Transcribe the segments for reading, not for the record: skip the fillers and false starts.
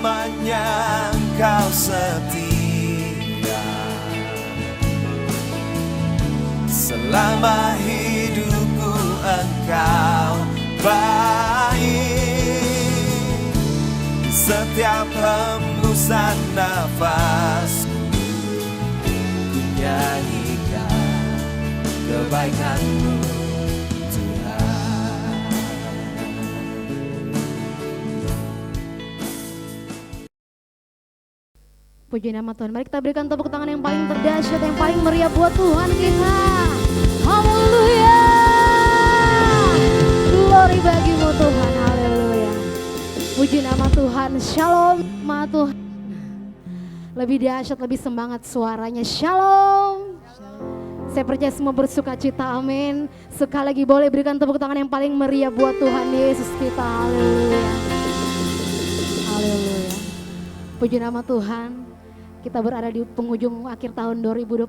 selamanya Engkau setia. Selama hidupku Engkau baik. Di setiap hembusan nafasku ku nyanyikan kebaikan-Mu Tuhan. Puji nama Tuhan. Mari kita berikan tepuk tangan yang paling terdahsyat, yang paling meriah buat Tuhan kita. Haleluya. Glory bagi-Mu Tuhan. Haleluya. Puji nama Tuhan. Shalom nama Tuhan. Lebih dahsyat, lebih semangat suaranya. Shalom. Saya percaya semua bersuka cita. Amin. Sekali lagi boleh berikan tepuk tangan yang paling meriah buat Tuhan Yesus kita. Haleluya. Haleluya. Puji nama Tuhan. Kita berada di penghujung akhir tahun 2021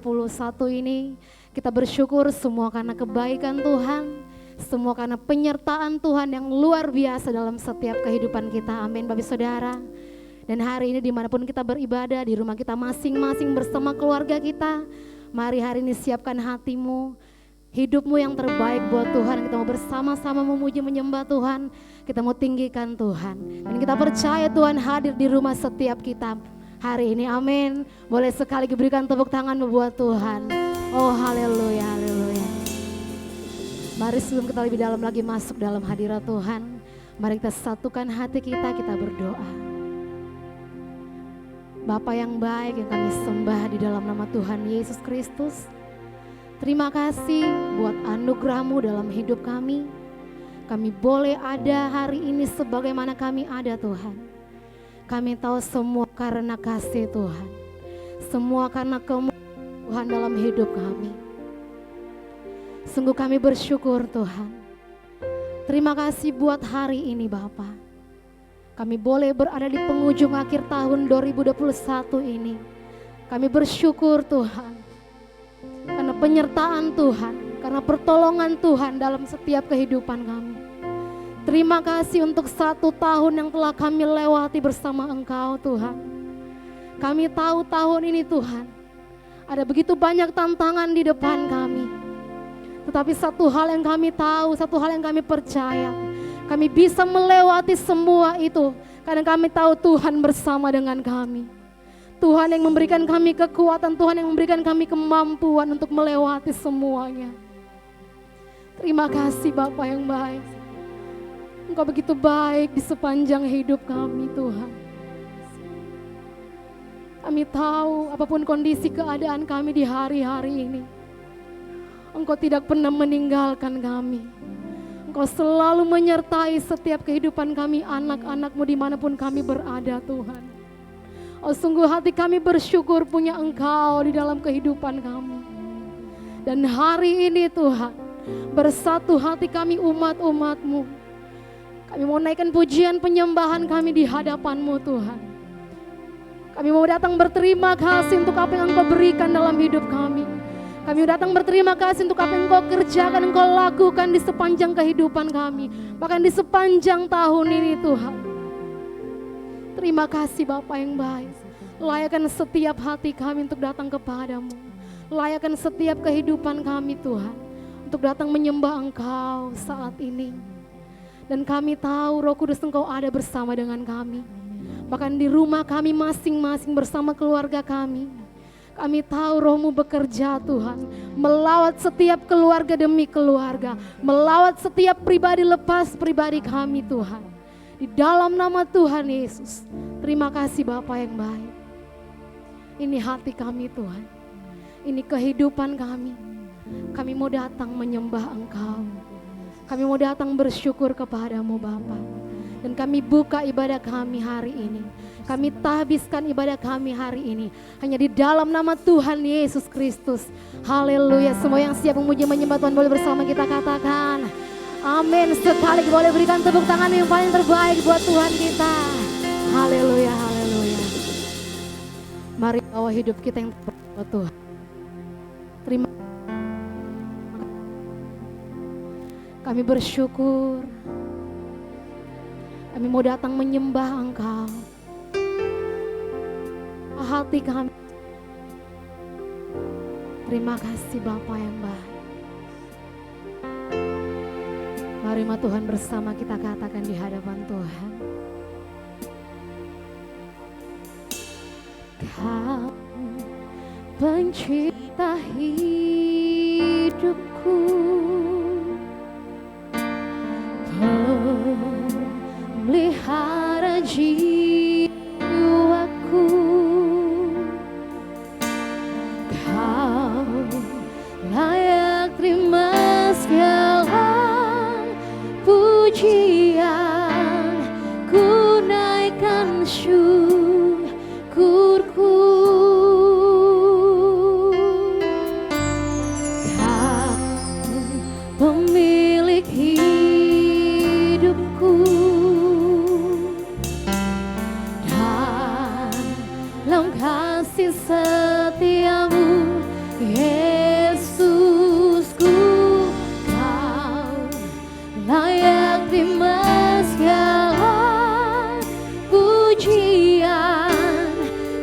ini. Kita bersyukur semua karena kebaikan Tuhan, semua karena penyertaan Tuhan yang luar biasa dalam setiap kehidupan kita. Amin Bapak Saudara. Dan hari ini dimanapun kita beribadah, di rumah kita masing-masing bersama keluarga kita, mari hari ini siapkan hatimu, hidupmu yang terbaik buat Tuhan. Kita mau bersama-sama memuji menyembah Tuhan, kita mau tinggikan Tuhan. Dan kita percaya Tuhan hadir di rumah setiap kita hari ini, amin. Boleh sekali berikan tepuk tangan buat Tuhan. Oh haleluya, haleluya. Mari sebelum kita lebih dalam lagi masuk dalam hadirat Tuhan, mari kita satukan hati kita berdoa. Bapa yang baik yang kami sembah di dalam nama Tuhan Yesus Kristus, terima kasih buat anugerah-Mu dalam hidup kami. Kami boleh ada hari ini sebagaimana kami ada Tuhan. Kami tahu semua karena kasih Tuhan, semua karena kemurahan Tuhan dalam hidup kami. Sungguh kami bersyukur Tuhan. Terima kasih buat hari ini Bapa. Kami boleh berada di penghujung akhir tahun 2021 ini. Kami bersyukur Tuhan, karena penyertaan Tuhan, karena pertolongan Tuhan dalam setiap kehidupan kami. Terima kasih untuk 1 tahun yang telah kami lewati bersama Engkau Tuhan. Kami tahu tahun ini Tuhan, ada begitu banyak tantangan di depan kami. Tetapi satu hal yang kami tahu, satu hal yang kami percaya, kami bisa melewati semua itu karena kami tahu Tuhan bersama dengan kami. Tuhan yang memberikan kami kekuatan, Tuhan yang memberikan kami kemampuan untuk melewati semuanya. Terima kasih Bapa yang baik. Engkau begitu baik di sepanjang hidup kami Tuhan. Kami tahu apapun kondisi keadaan kami di hari-hari ini, Engkau tidak pernah meninggalkan kami. Engkau selalu menyertai setiap kehidupan kami, anak-anak-Mu dimanapun kami berada Tuhan. Oh sungguh hati kami bersyukur punya Engkau di dalam kehidupan kami. Dan hari ini Tuhan, bersatu hati kami umat-umat-Mu, kami mau naikkan pujian penyembahan kami di hadapan-Mu Tuhan. Kami mau datang berterima kasih untuk apa yang Engkau berikan dalam hidup kami. Kami datang berterima kasih untuk apa yang Engkau kerjakan, Engkau lakukan di sepanjang kehidupan kami. Bahkan di sepanjang tahun ini Tuhan. Terima kasih Bapa yang baik. Layakkan setiap hati kami untuk datang kepadamu. Layakkan setiap kehidupan kami Tuhan, untuk datang menyembah Engkau saat ini. Dan kami tahu Roh Kudus Engkau ada bersama dengan kami. Bahkan di rumah kami masing-masing bersama keluarga kami. Kami tahu Roh-Mu bekerja Tuhan, melawat setiap keluarga demi keluarga, melawat setiap pribadi lepas pribadi kami Tuhan. Di dalam nama Tuhan Yesus, terima kasih Bapa yang baik. Ini hati kami Tuhan, ini kehidupan kami. Kami mau datang menyembah Engkau. Kami mau datang bersyukur kepadamu Bapa. Dan kami buka ibadah kami hari ini. Kami tahbiskan ibadah kami hari ini hanya di dalam nama Tuhan Yesus Kristus. Haleluya. Semua yang siap memuji menyembah Tuhan boleh bersama kita katakan amin. Sekali boleh berikan tepuk tangan yang paling terbaik buat Tuhan kita. Haleluya, haleluya. Mari bawa hidup kita yang terbaik buat Tuhan. Terima kasih. Kami bersyukur. Kami mau datang menyembah Engkau. hati kami. Terima kasih Bapa yang baik. Mari Tuhan bersama kita katakan di hadapan Tuhan. Kau pencipta hidupku, pemelihara jiwaku. Kau layak terima segala pujian, ku naikkan syukurku. Kau pemilik hidupku, dan dalam kasih setiamu Yesusku, kau layak terima segala pujian,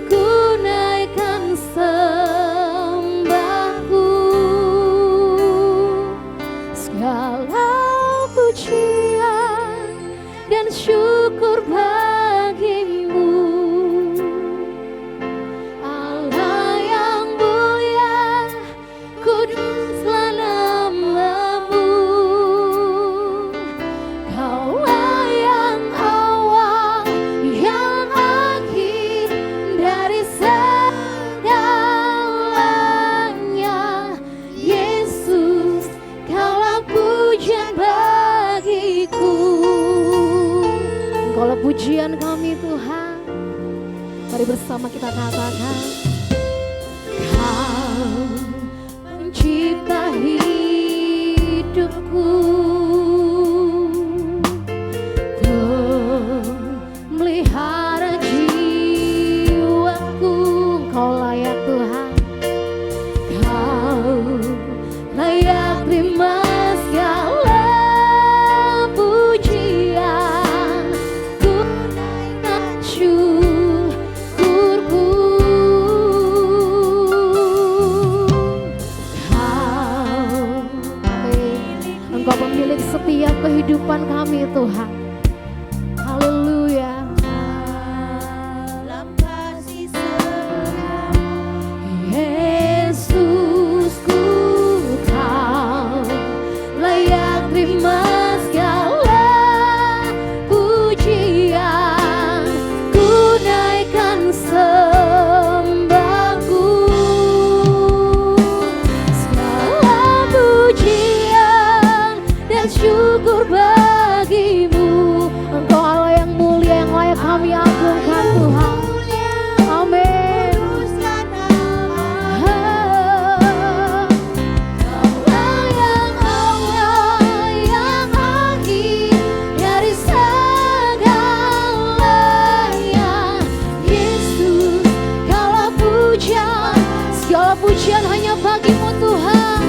ku naikkan sembahku. Segala pujian dan syukur bagimu, Allah yang mulia, kudus selama-lamanya. Kaulah yang awal, yang akhir dari segalanya. Yesus, kaulah pujian bagiku. Engkaulah pujian kami Tuhan. Mari bersama kita katakan. Kau pencipta hidupku, pemelihara jiwaku. Kau layak Tuhan, kau layak terima segala pujian, ku naikkan syukurku. Engkau pemilik setiap kehidupan kami Tuhan. Haleluya. Dalam kasih setiamu, Yesusku, kau layak terima segala pujian, ku naikkan sembahku. Segala pujian dan syukur bagimu. Engkau Allah yang mulia, yang layak kami agungkan Tuhan. Amin. Kaulah yang awal, yang akhir dari segalanya. Yesus, kaulah pujian, segala pujian hanya bagimu Tuhan.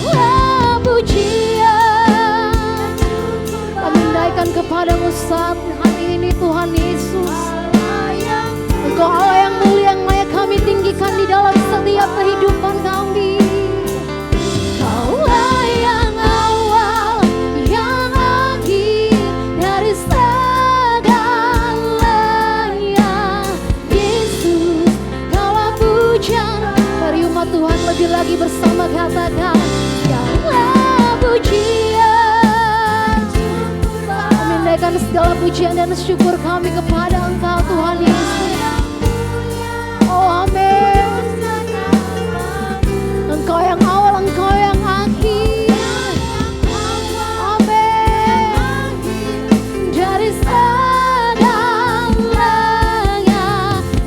Segala pujian kami naikkan kepadamu saat hari ini Tuhan Yesus. Engkau Allah yang mulia, yang layak kami tinggikan di dalam setiap kehidupan kami. Kaulah yang awal, yang akhir dari segalanya. Yesus, kaulah pujian. Mari umat Tuhan lebih lagi bersama katakan. Kaulah pujian. Kami naikkan segala pujian dan syukur kami kepada Engkau Tuhan Yesus. Oh amin. Engkau yang awal, Engkau yang akhir. Amin. Dari segalanya.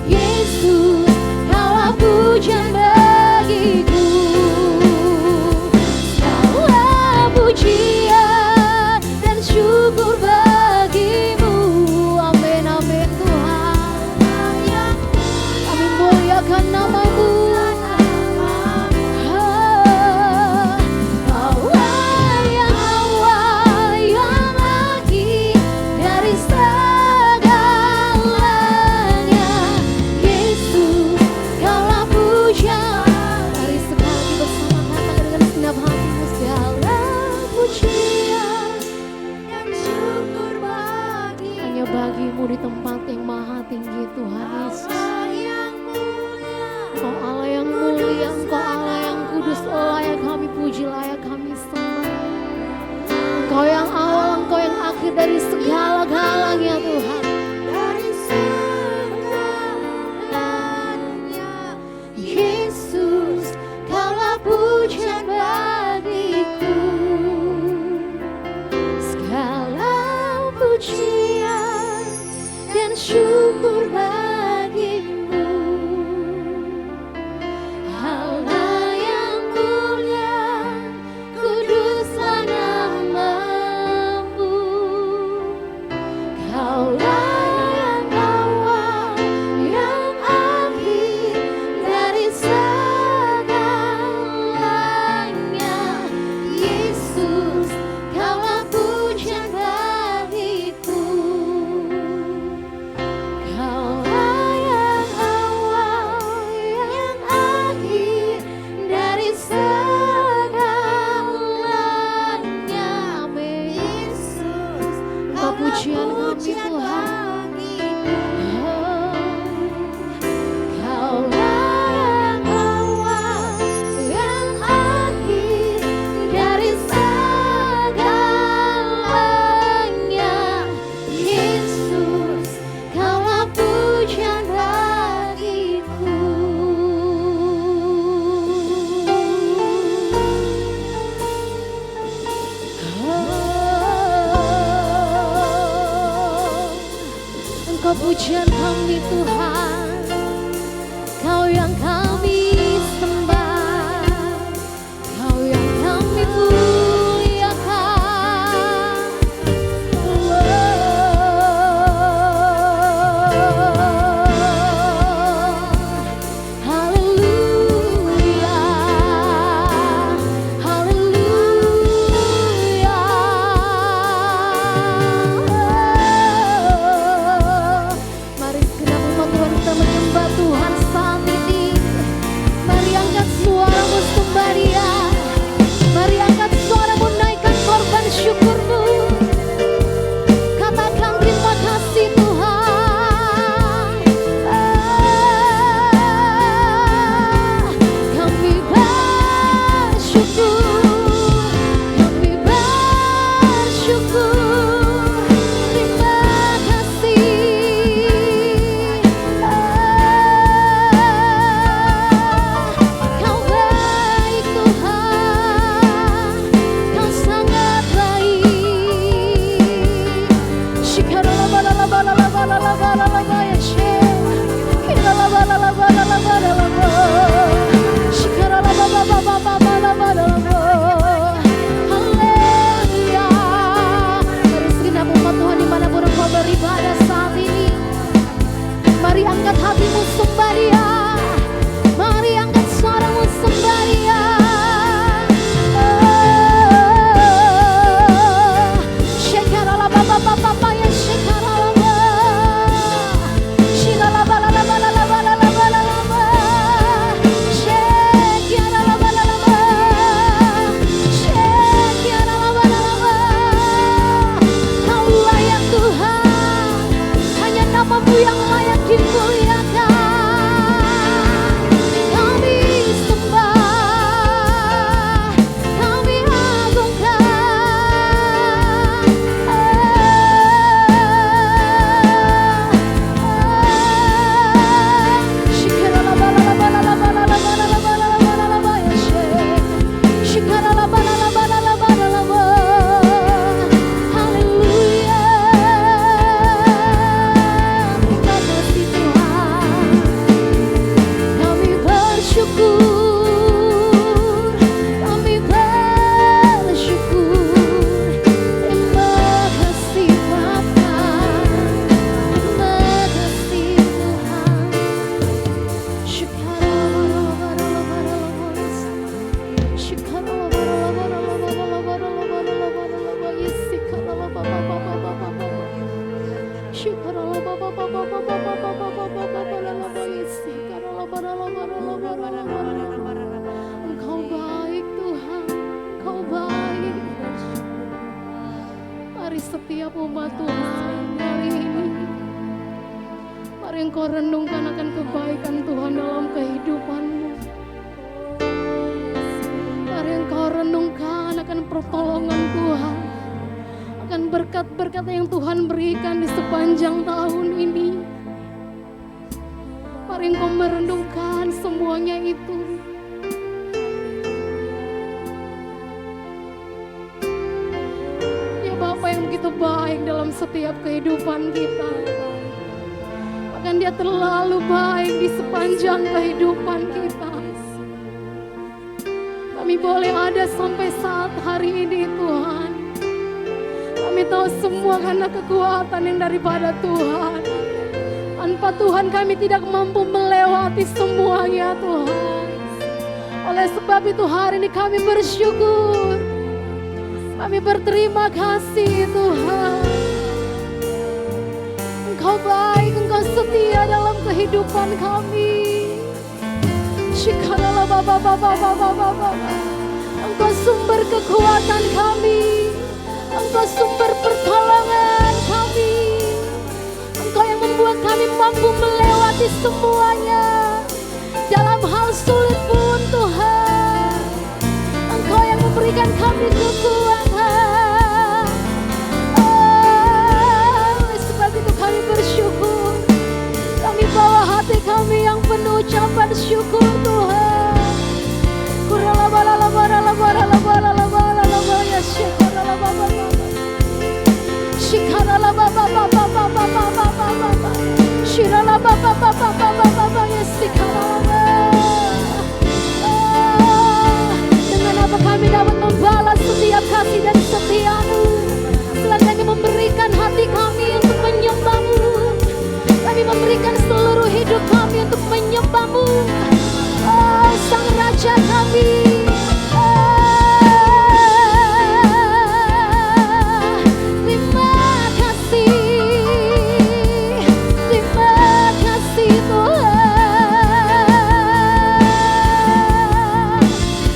Yesus, kaulah pujian bagiku. Segala pujian dan syukur bagimu. Amin, amin Tuhan. Kami muliakan nama-Mu. bagimu di tempat yang maha tinggi Tuhan Yesus. Engkau Allah yang mulia, Engkau Allah yang kudus, layak kami puji, layak kami sembah. Engkau yang awal, Engkau yang akhir dari segala-galanya Tuhan. Dari segalanya, Yesus, Kaulah pujian bagiku. Segala pujian dan syukur bagimu. Allah yang mulia, kuduslah namamu. Kaulah yang awal, yang akhir dari segalanya. Yesus, Kaulah pujian bagiku. Kaulah yang awal, yang akhir dari segalanya. Amin. Yesus, Engkau pujian kami Tuhan. Kaulah yang awal, yang akhir dari segalanya. Yesus, Kaulah pujian bagiku. Engkau pujian kami Tuhan, Kau yang kami sembah, Kau yang kami muliakan. Haleluya, haleluya. Mari segenap umat Tuhan kita menyembah Tuhan saat ini. Mari angkat suaramu sembah Dia. Mari angkat suaramu, naikkan korban syukurmu. Katakan terima kasih Tuhan. Kami bersyukur, kami bersyukur. Terima kasih. Kau baik Tuhan, Kau sangat baik. Shikaralabalalabalalabalalabalalabalala ya Syekh. Kiralabalalabalalabalalabalala. Shikaralabalalabalalabalala. Haleluya. Mari segenap umat Tuhan dimanapun engkau beribadah saat ini, mari angkat hatimu sembah Dia. Mari angkat suaramu sembah Dia. Shekaralababababa ya shekaralaba. Shiralabalalabalalabalalabalala. Shekiaralabalala. Shekiaralabalala. Kau layak Tuhan, hanya namamu yang layak dimuliakan. Kami sembah, kami agungkan. Shikaralabalalabalalabalalabalalabalala ya Syekh. Shikaralabalalabalalabalala. Haleluya. Terima kasih Tuhan. Kami bersyukur, kami bersyukur. Terima kasih Bapa, terima kasih Tuhan. Engkau baik Tuhan, Engkau baik. Mari setiap umat Tuhan hari ini Mari engkau renungkan akan kebaikan Tuhan dalam kehidupanmu. Mari engkau renungkan akan pertolongan Tuhan, akan berkat-berkat yang Tuhan berikan di sepanjang tahun ini. Mari engkau merenungkan semuanya itu. Ya Bapa yang begitu baik dalam setiap kehidupan kita. Bahkan Dia terlalu baik di sepanjang kehidupan kita. Kami boleh ada sampai saat hari ini Tuhan. Kami tahu semua karena kekuatan yang daripada Tuhan. Tanpa Tuhan kami tidak mampu melewati semuanya Tuhan. Oleh sebab itu hari ini kami bersyukur. Kami berterima kasih Tuhan. Engkau baik, Engkau setia dalam kehidupan kami. Engkau sumber kekuatan kami, Engkau sumber pertolongan kami, Engkau yang membuat kami mampu melewati semuanya. Dalam hal sulit pun Tuhan, Engkau yang memberikan kami kekuatan. Oleh sebab itu kami bersyukur. Kami bawa hati kami yang penuh ucapan syukur Tuhan. Dengan apa kami dapat membalas setiap kasih dan setia-Mu, selain kami memberikan hati kami untuk menyembah-Mu. Kami memberikan seluruh hidup kami untuk menyembah-Mu, Sang Raja kami. Terima kasih Tuhan.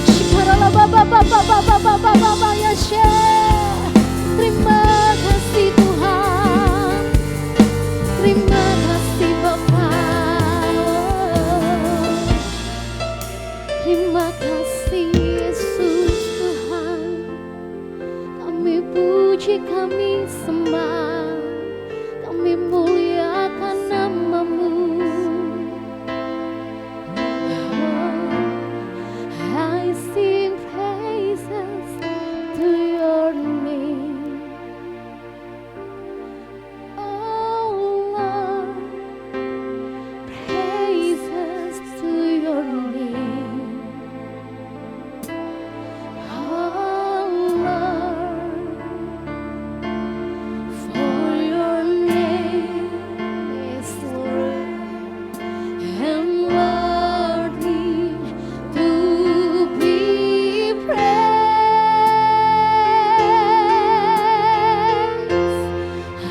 Shikarala baba baba baba baba baba ya Syekh. Terima kasih Tuhan. Terima kasih Bapa. Terima kasih Yesus Tuhan. Kami puji, kami sembah, kami muliakan nama-Mu. I sing praises to Your name. Oh Lord, praises to Your name. Oh Lord, for Your name is Lord and worthy to be praised.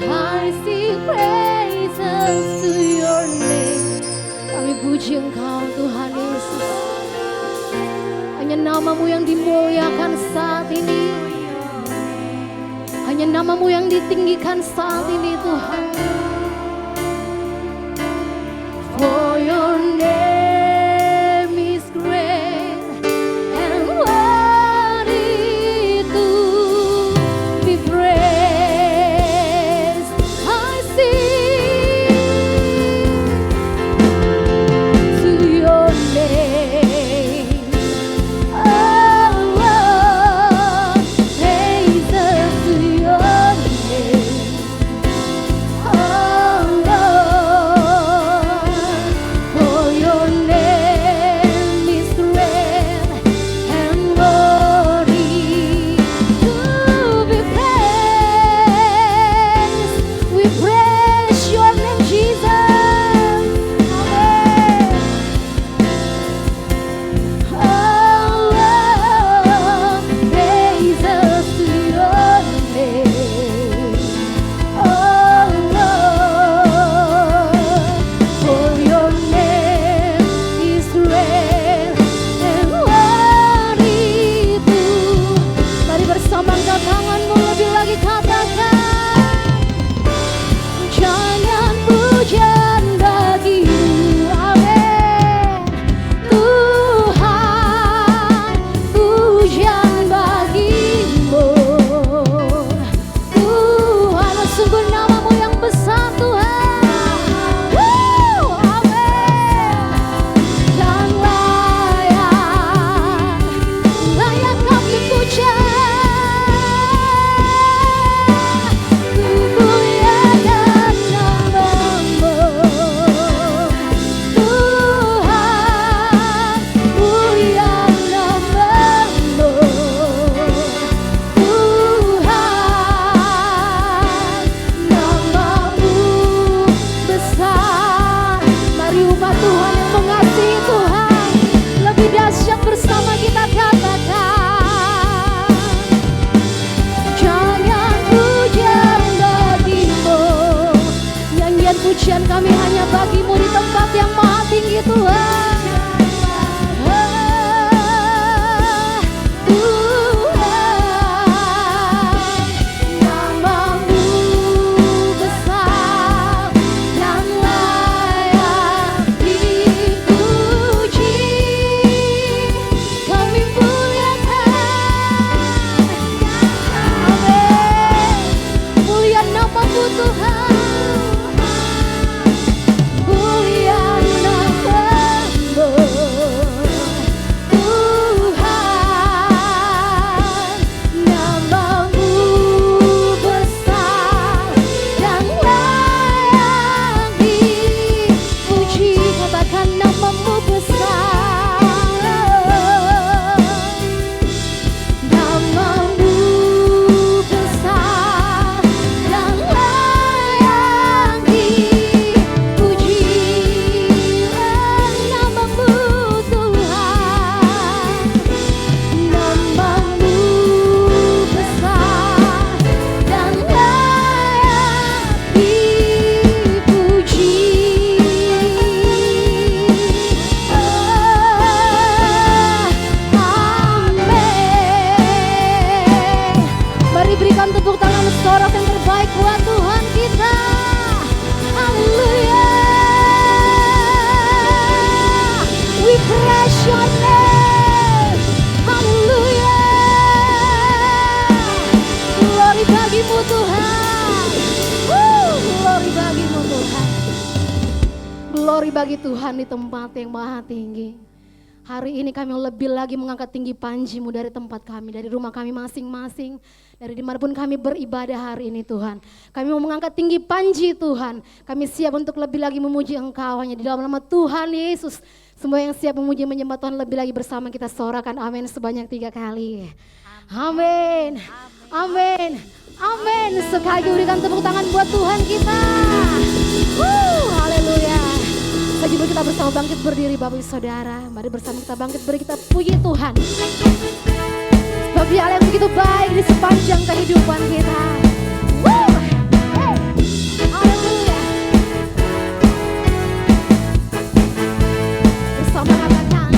I sing praises to Your name. Kami puji Engkau Tuhan Yesus. Hanya nama-Mu yang dimuliakan saat ini. Hanya nama-Mu yang ditinggikan saat ini Tuhan. For Your name is great and worthy to be praised. I sing to Your name. Oh Lord, praises to Your name. Oh pujian kami hanya bagimu di tempat yang maha tinggi Tuhan. Glory bagi Tuhan di tempat yang maha tinggi. Hari ini kami lebih lagi mengangkat tinggi panji-Mu dari tempat kami, dari rumah kami masing-masing, dari dimanapun kami beribadah hari ini Tuhan. Kami mau mengangkat tinggi panji Tuhan. Kami siap untuk lebih lagi memuji Engkau hanya di dalam nama Tuhan Yesus. Semua yang siap memuji menyembah Tuhan lebih lagi bersama kita sorakan amin sebanyak 3 kali. Amin. Amin. Amin. Sekali lagi berikan tepuk tangan buat Tuhan kita. Haleluya. Sajibur kita bersama bangkit berdiri Bapak Ibu Saudara. Mari bersama kita bangkit berdiri, kita puji Tuhan. Sebab Dia Allah yang begitu baik di sepanjang kehidupan kita. Haleluya. Bersama katakan,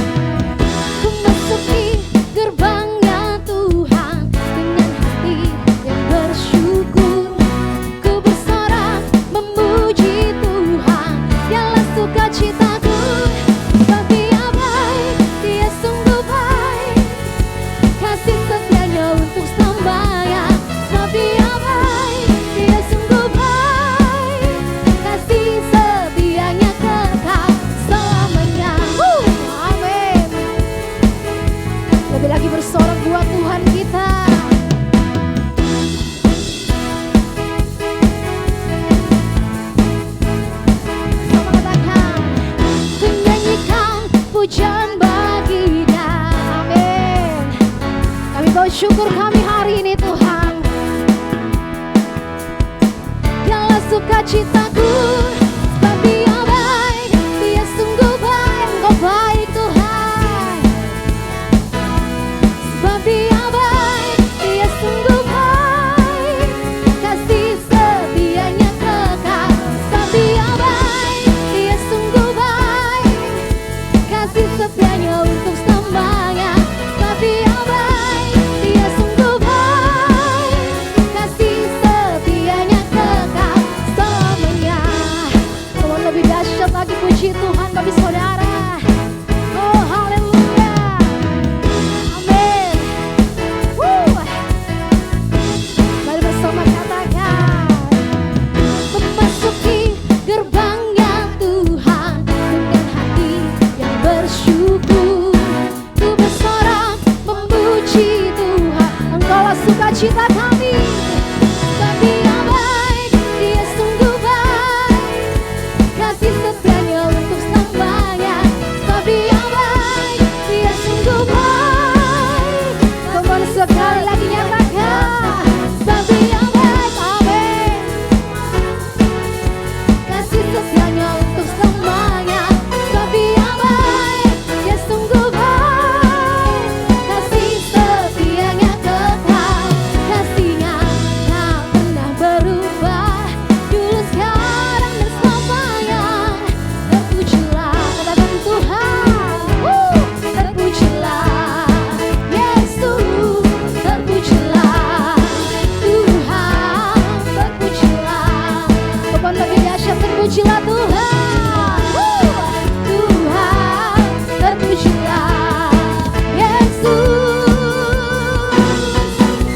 ku masuki gerbangnya Tuhan dengan hati yang bersyukur. Ku bersorak memuji Tuhan, Dialah sukacitaku. Sebab Dia baik, Dia sungguh baik, kasih setianya untuk sembahyang. Sebab Dia baik, Dia sungguh baik, kasih setianya kekal selamanya. Amin. Lebih lagi bersorak buat Tuhan kita. Sama katakan, ku nyanyikan pujian bagi Dia. Amin. Kami bawa syukur kami hari ini Tuhan. Dialah sukacitaku. Sebab Dia baik, Dia sungguh baik, Engkau baik Tuhan. Sebab Dia baik, Dia sungguh baik, kasih setianya kekal. Sebab Dia baik, Dia sungguh baik, kasih setianya untuk sembahyang. Sebab Dia baik, Dia sungguh baik, kasih setianya kekal selamanya. terpujilah Tuhan. Tuhan, terpujilah Yesus.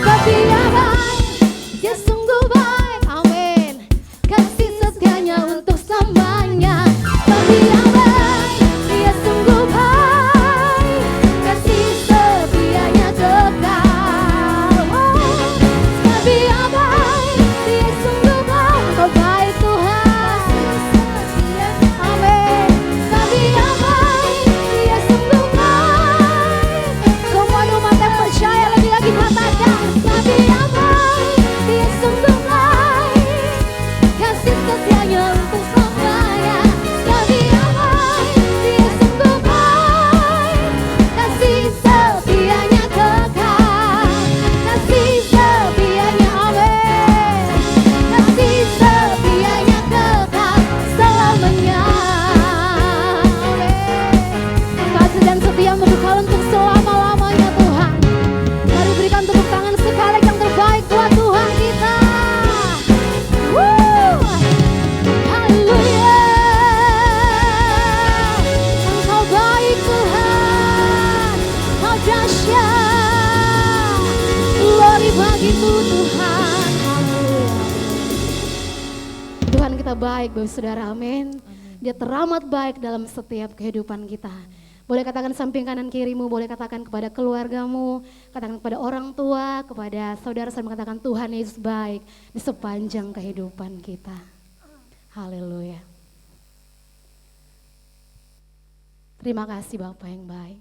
Setia baik, Dia sungguh baik. Amin. Kasih setianya untuk selamanya. Setia baik, Dia sungguh baik. Kasih setianya kekal. Setia baik, Dia sungguh baik. Kau baik Tuhan. Amin. Setia baik, Dia sungguh baik. Semua umat yang percaya lebih lagi katakan, setia baik, Dia sungguh baik. Kasih setianya untuk selamanya. Setia baik, Dia sungguh baik. Kasih setianya kekal. Kasih setianya, amin. Kasih setianya kekal selamanya. Amin. Kasih dan setiamu kekal untuk selama-lamanya Tuhan. Mari berikan tepuk tangan sekali yang terbaik buat Tuhan kita. Haleluya. Engkau baik Tuhan. Kau dahsyat. Glory bagimu Tuhan. Haleluya. Tuhan kita baik Bapak Saudara, amin. Dia teramat baik dalam setiap kehidupan kita. Boleh katakan samping kanan kirimu, boleh katakan kepada keluargamu, katakan kepada orang tua, kepada saudara, saya mengatakan Tuhan Yesus baik di sepanjang kehidupan kita. Haleluya. Terima kasih Bapa yang baik.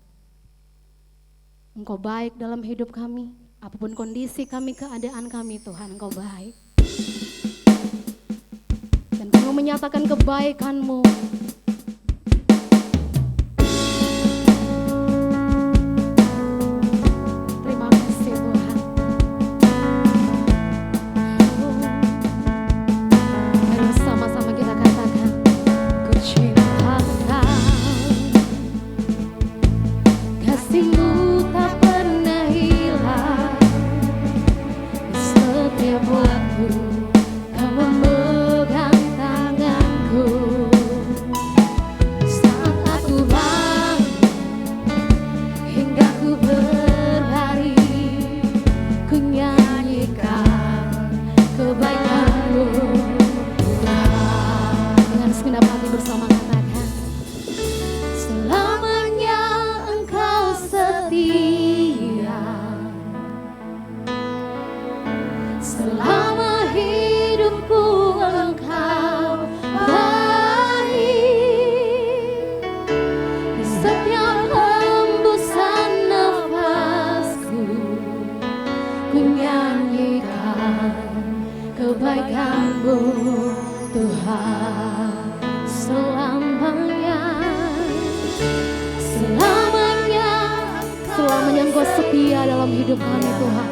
Engkau baik dalam hidup kami, apapun kondisi kami, keadaan kami Tuhan, Engkau baik. Dan kami menyatakan kebaikan-Mu. Terima kasih Tuhan. Mari sama-sama kita katakan, ku cinta Kau, kasih-Mu tak pernah hilang. Di setiap waktu Kau memegang tanganku. Saat aku bangun hingga ku berlari, ku nyanyikan kebaikan-Mu Tuhan. Dengan segenap hati bersama katakan, selamanya Engkau setia. Selama hidupku Engkau baik. Di setiap hembusan nafasku, ku nyanyikan kebaikan-Mu Tuhan. Selamanya, selamanya, selamanya Engkau setia dalam hidup kami Tuhan.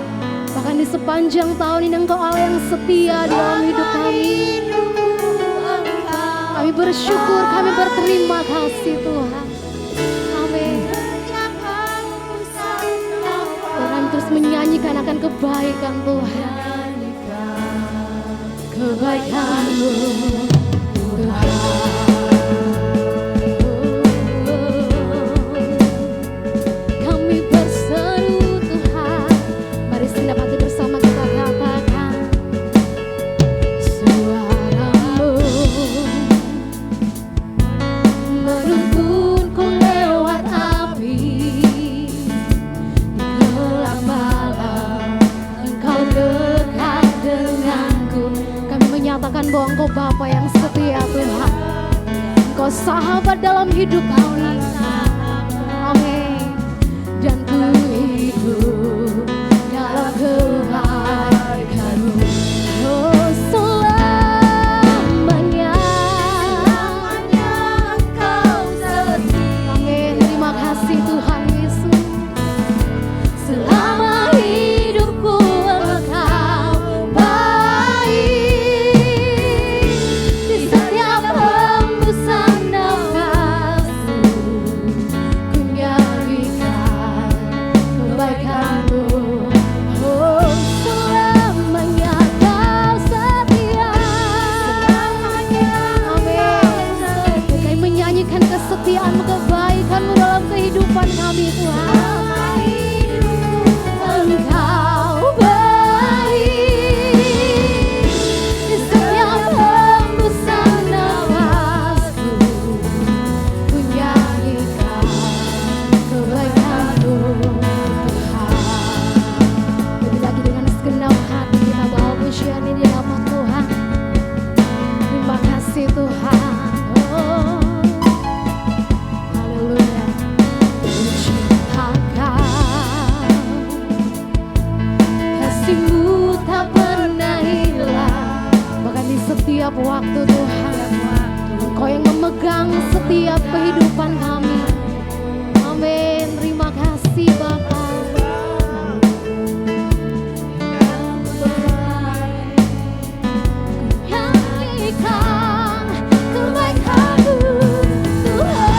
Bahkan di sepanjang tahun ini Engkau Allah yang setia di dalam hidup kami. Kami bersyukur, kami berterima kasih Tuhan. Amin. Dan kami terus menyanyikan akan kebaikan Tuhan. Kebaikan-Mu Tuhan. Kami berseru Tuhan. Mari segenap hati bersama kita katakan, suara-Mu menuntunku lewat api. Di gelap malam Engkau dekat denganku. Kami menyatakan bahwa Engkau Bapa yang setia Tuhan. Engkau sahabat dalam hidup kami. Amin. Dan ku hidup dalam kebaikan-Mu. Oh, selamanya Engkau setia. Amin. Terima kasih Tuhan Yesus. Selama hidupku Engkau baik. Di setiap hembusan nafasku, kehidupan kami Tuhan. Engkau baik di setiap hembusan nafasku, ku nyanyikan kebaikan-Mu Tuhan. Lebih lagi dengan segenap hati kita bawa pujian ini di hadapan Tuhan. Terima kasih Tuhan. Oh, haleluya. Kasih-Mu tak pernah hilang, bahkan di setiap waktu Tuhan, Engkau yang memegang setiap kehidupan kami. Amin. Terima kasih Bapa. Nyanyikan kebaikan-Mu Tuhan.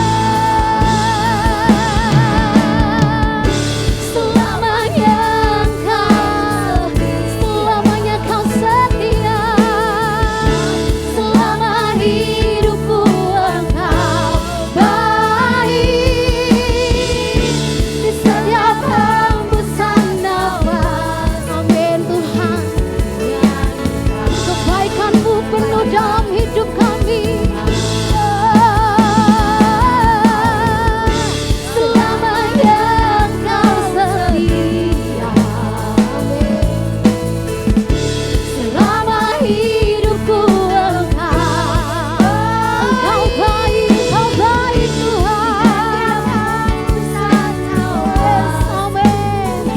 Selamanya Kau setia, selama hidupku Engkau baik di setiap hembusan nafas. Amin Tuhan. Kebaikan-Mu penuh dalam hidup kami. Selamanya Engkau setia. Selama hidupku Engkau baik, Kau baik Tuhan. Amin.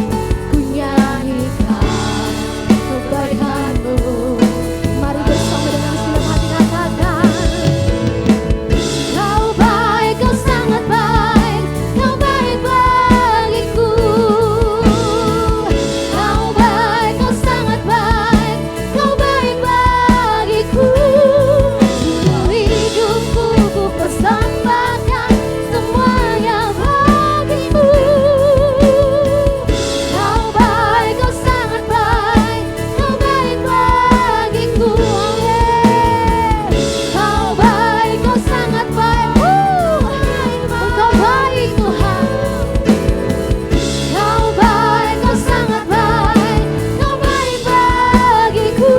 Ku nyanyikan kebaikan-Mu. Mari bersama dengan segenap hati katakan, Kau baik, Kau sangat baik, Kau baik bagiku. Kau baik, Kau sangat baik, Kau baik bagiku. Seluruh hidupku ku persembahkan semuanya bagi-Mu. Kau baik, Kau sangat baik, Kau baik bagiku. Amin. Kau baik, Kau sangat baik. Engkau baik Tuhan. Kau baik, Kau sangat baik, Kau baik bagiku.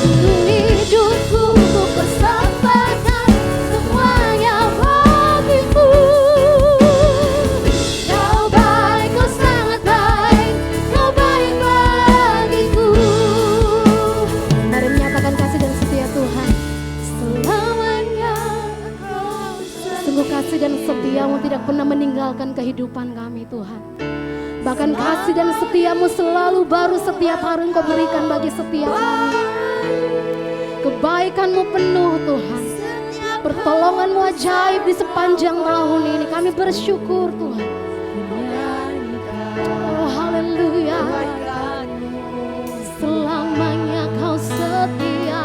Seluruh hidupku ku persembahkan semuanya bagi-Mu. Kau baik, Kau sangat baik, Kau baik bagiku. Mari menyatakan kasih dan setia Tuhan. Selamanya sungguh kasih dan setia-Mu tidak pernah meninggalkan kehidupan kami Tuhan. Bahkan kasih dan setia-Mu selalu baru setiap hari Engkau berikan bagi setiap kami. Kebaikan-Mu penuh Tuhan. Pertolongan-Mu ajaib di sepanjang tahun ini. Kami bersyukur Tuhan. Oh haleluya. Selamanya Kau setia.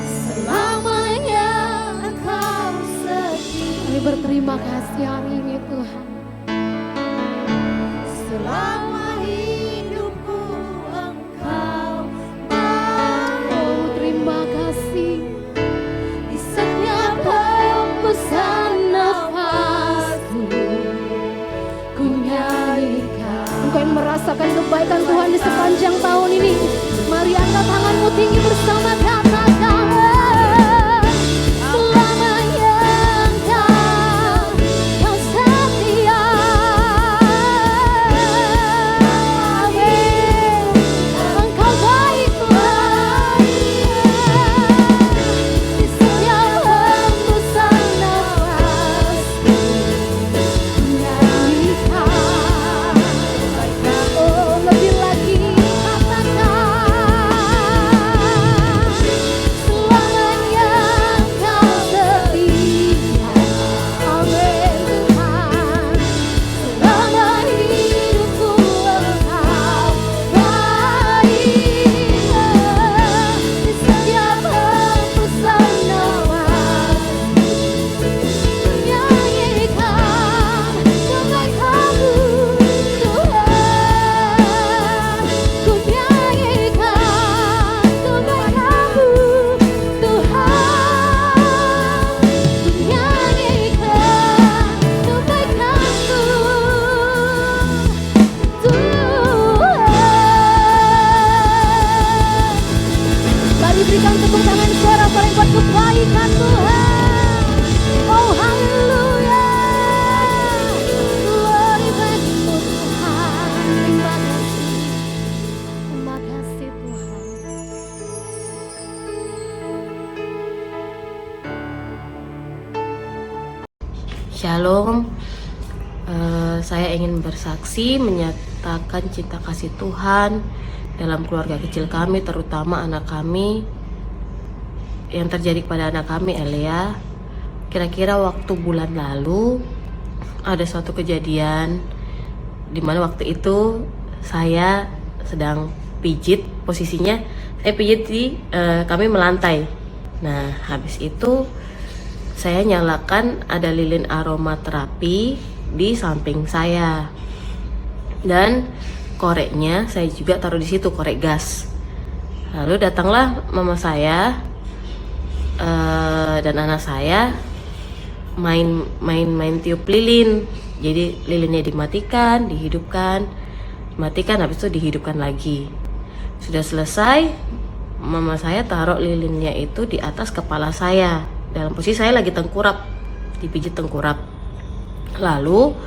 Selamanya Kau setia. Kami berterima kasih hari ini Tuhan. Selama hidupku Engkau baik. Oh terima kasih. Di setiap hembusan nafasku, ku nyanyikan. Engkau yang merasakan kebaikan Tuhan di sepanjang tahun ini. Mari angkat tanganmu tinggi bersama katakan, selamanya Kau setia. Shalom. Saya ingin bersaksi menyatakan cinta kasih Tuhan dalam keluarga kecil kami, terutama anak kami, yang terjadi kepada anak kami Elia. Kira-kira waktu bulan lalu ada suatu kejadian di mana waktu itu saya sedang pijit, posisinya saya pijit di kami melantai. Nah, habis itu saya nyalakan ada lilin aromaterapi di samping saya, dan koreknya saya juga taruh di situ, korek gas. Lalu datanglah mama saya dan anak saya main tiup lilin. Jadi lilinnya dimatikan, dihidupkan, matikan, habis itu dihidupkan lagi. Sudah selesai, mama saya taruh lilinnya itu di atas kepala saya dalam posisi saya lagi tengkurap, dipijit tengkurap. Lalu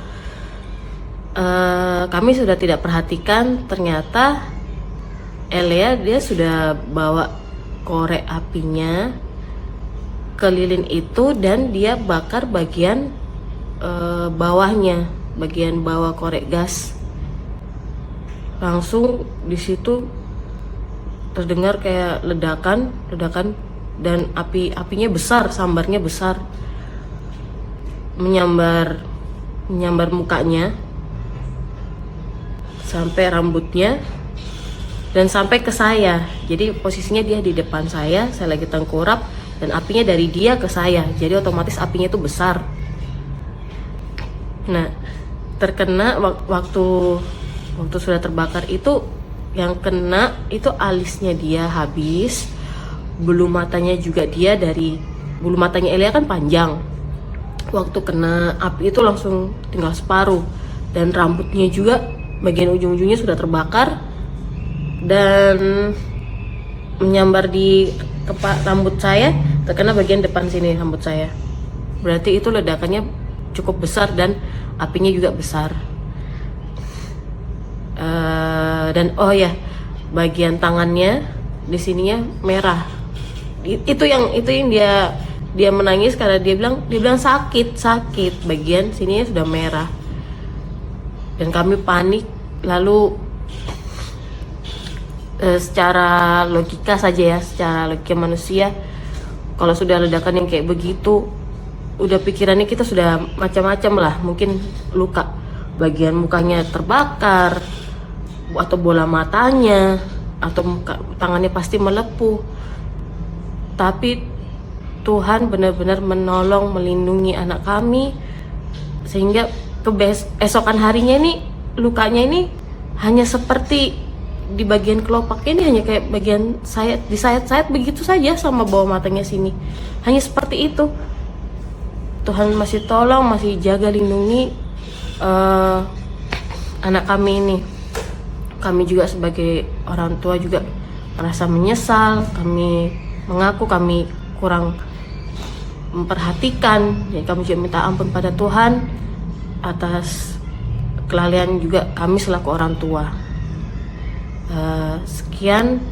kami sudah tidak perhatikan, ternyata Elia dia sudah bawa korek apinya ke lilin itu dan dia bakar bagian bawahnya, bagian bawah korek gas. Langsung di situ terdengar kayak ledakan dan apinya besar, sambarnya besar, menyambar mukanya sampai rambutnya dan sampai ke saya. Jadi posisinya dia di depan saya lagi tengkurap, dan apinya dari dia ke saya, jadi otomatis apinya itu besar. Nah, terkena waktu sudah terbakar itu, yang kena itu alisnya dia habis, bulu matanya juga dia, dari bulu matanya Elia kan panjang, waktu kena api itu langsung tinggal separuh, dan rambutnya juga bagian ujung-ujungnya sudah terbakar dan menyambar di rambut saya, terkena bagian depan sini rambut saya. Berarti itu ledakannya cukup besar dan apinya juga besar. Dan oh ya, bagian tangannya di sininya merah. Itu yang dia menangis karena dia bilang sakit, bagian sininya sudah merah. Dan kami panik. Lalu secara logika saja ya, secara logika manusia, kalau sudah ledakan yang kayak begitu, udah pikirannya kita sudah macam-macam lah. Mungkin luka, bagian mukanya terbakar, atau bola matanya, atau tangannya pasti melepuh. Tapi Tuhan benar-benar menolong, melindungi anak kami, sehingga esokan harinya ini lukanya ini hanya seperti di bagian kelopaknya ini, hanya kayak bagian sayat, disayat-sayat begitu saja sama bawah matanya sini, hanya seperti itu. Tuhan masih tolong, masih jaga, lindungi anak kami ini. Kami juga sebagai orang tua juga merasa menyesal, kami mengaku kami kurang memperhatikan, jadi kami juga minta ampun pada Tuhan atas kelalaian juga kami selaku orang tua. Sekian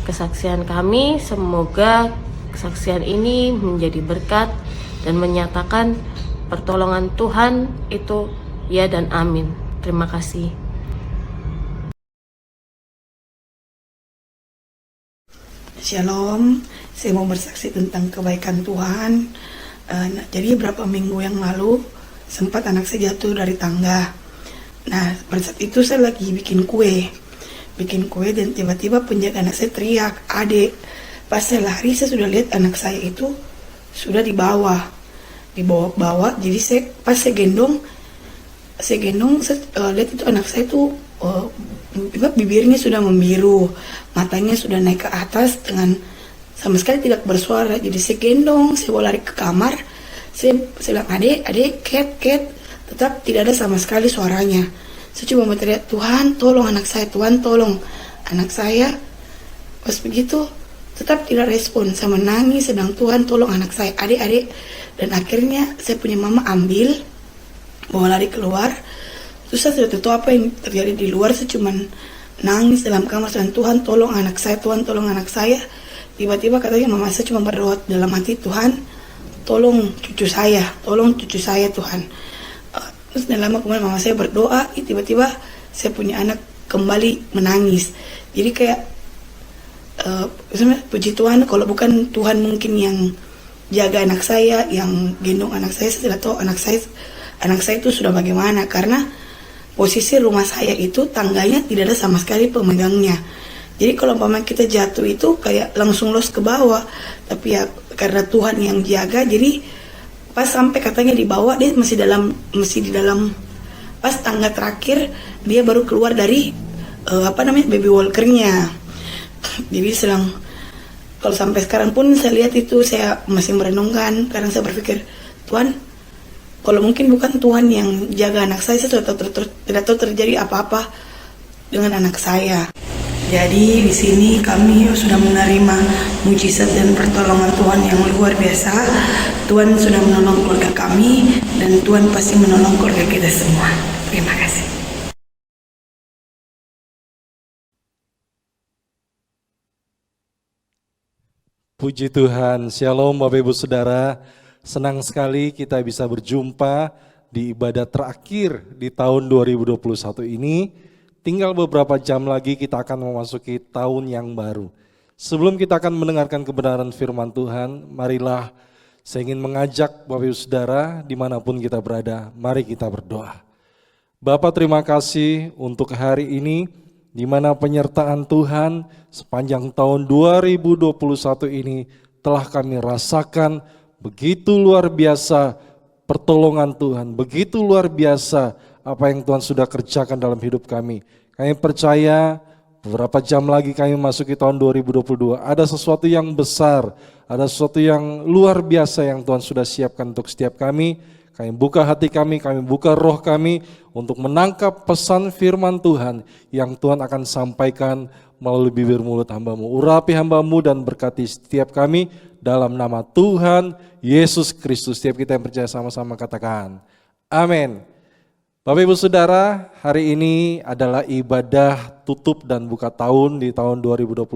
kesaksian kami, semoga kesaksian ini menjadi berkat dan menyatakan pertolongan Tuhan itu ya dan amin. Terima kasih. Shalom, saya mau bersaksi tentang kebaikan Tuhan. Jadi beberapa minggu yang lalu sempat anak saya jatuh dari tangga. Nah, pada saat itu saya lagi bikin kue dan tiba-tiba penjaga anak saya teriak, "Adek!" Pas saya lari, saya sudah lihat anak saya itu sudah dibawa. Jadi pas saya gendong, saya lihat itu anak saya itu bibirnya sudah membiru, matanya sudah naik ke atas dengan sama sekali tidak bersuara. Jadi saya gendong, saya bawa lari ke kamar, saya bilang, adek, cat, tetap tidak ada sama sekali suaranya. Saya coba berteriak, "Tuhan tolong anak saya, Tuhan tolong anak saya." Pas begitu tetap tidak respon, saya menangis sedang, "Tuhan tolong anak saya, adek." Dan akhirnya saya punya mama ambil, bawa lari keluar. Terus saya tidak tahu apa yang terjadi di luar, saya cuma nangis dalam kamar, "Tuhan tolong anak saya, Tuhan tolong anak saya." Tiba-tiba katanya mama saya cuma berdoa dalam hati, "Tuhan tolong cucu saya Tuhan. Terus lama kemudian mama saya berdoa, tiba-tiba saya punya anak kembali menangis. Jadi kayak puji Tuhan, kalau bukan Tuhan mungkin yang jaga anak saya, yang gendong anak saya tidak tahu anak saya itu sudah bagaimana, karena posisi rumah saya itu tangganya tidak ada sama sekali pemegangnya. Jadi kalau umpama kita jatuh itu kayak langsung los ke bawah, tapi ya karena Tuhan yang jaga, jadi pas sampai katanya di bawah dia masih di dalam pas tangga terakhir dia baru keluar dari baby walkernya. Jadi kalau sampai sekarang pun saya lihat itu, saya masih merenungkan, karena saya berpikir, Tuhan, kalau mungkin bukan Tuhan yang jaga anak saya tidak tahu terjadi apa-apa dengan anak saya. Jadi di sini kami sudah menerima mujizat dan pertolongan Tuhan yang luar biasa. Tuhan sudah menolong keluarga kami, dan Tuhan pasti menolong keluarga kita semua. Terima kasih. Puji Tuhan, Shalom Bapak Ibu Saudara. Senang sekali kita bisa berjumpa di ibadah terakhir di tahun 2021 ini. Tinggal beberapa jam lagi kita akan memasuki tahun yang baru. Sebelum kita akan mendengarkan kebenaran firman Tuhan, marilah saya ingin mengajak Bapak Ibu Saudara dimanapun kita berada, mari kita berdoa. Bapak, terima kasih untuk hari ini, di mana penyertaan Tuhan sepanjang tahun 2021 ini telah kami rasakan begitu luar biasa pertolongan Tuhan, begitu luar biasa apa yang Tuhan sudah kerjakan dalam hidup kami. Kami percaya beberapa jam lagi kami masuki tahun 2022, ada sesuatu yang besar, ada sesuatu yang luar biasa yang Tuhan sudah siapkan untuk setiap kami. Kami buka hati kami buka roh kami untuk menangkap pesan firman Tuhan yang Tuhan akan sampaikan melalui bibir mulut hamba-Mu. Urapi hamba-Mu dan berkati setiap kami dalam nama Tuhan Yesus Kristus. Setiap kita yang percaya sama-sama katakan amin. Bapak Ibu Saudara, hari ini adalah ibadah tutup dan buka tahun di tahun 2021.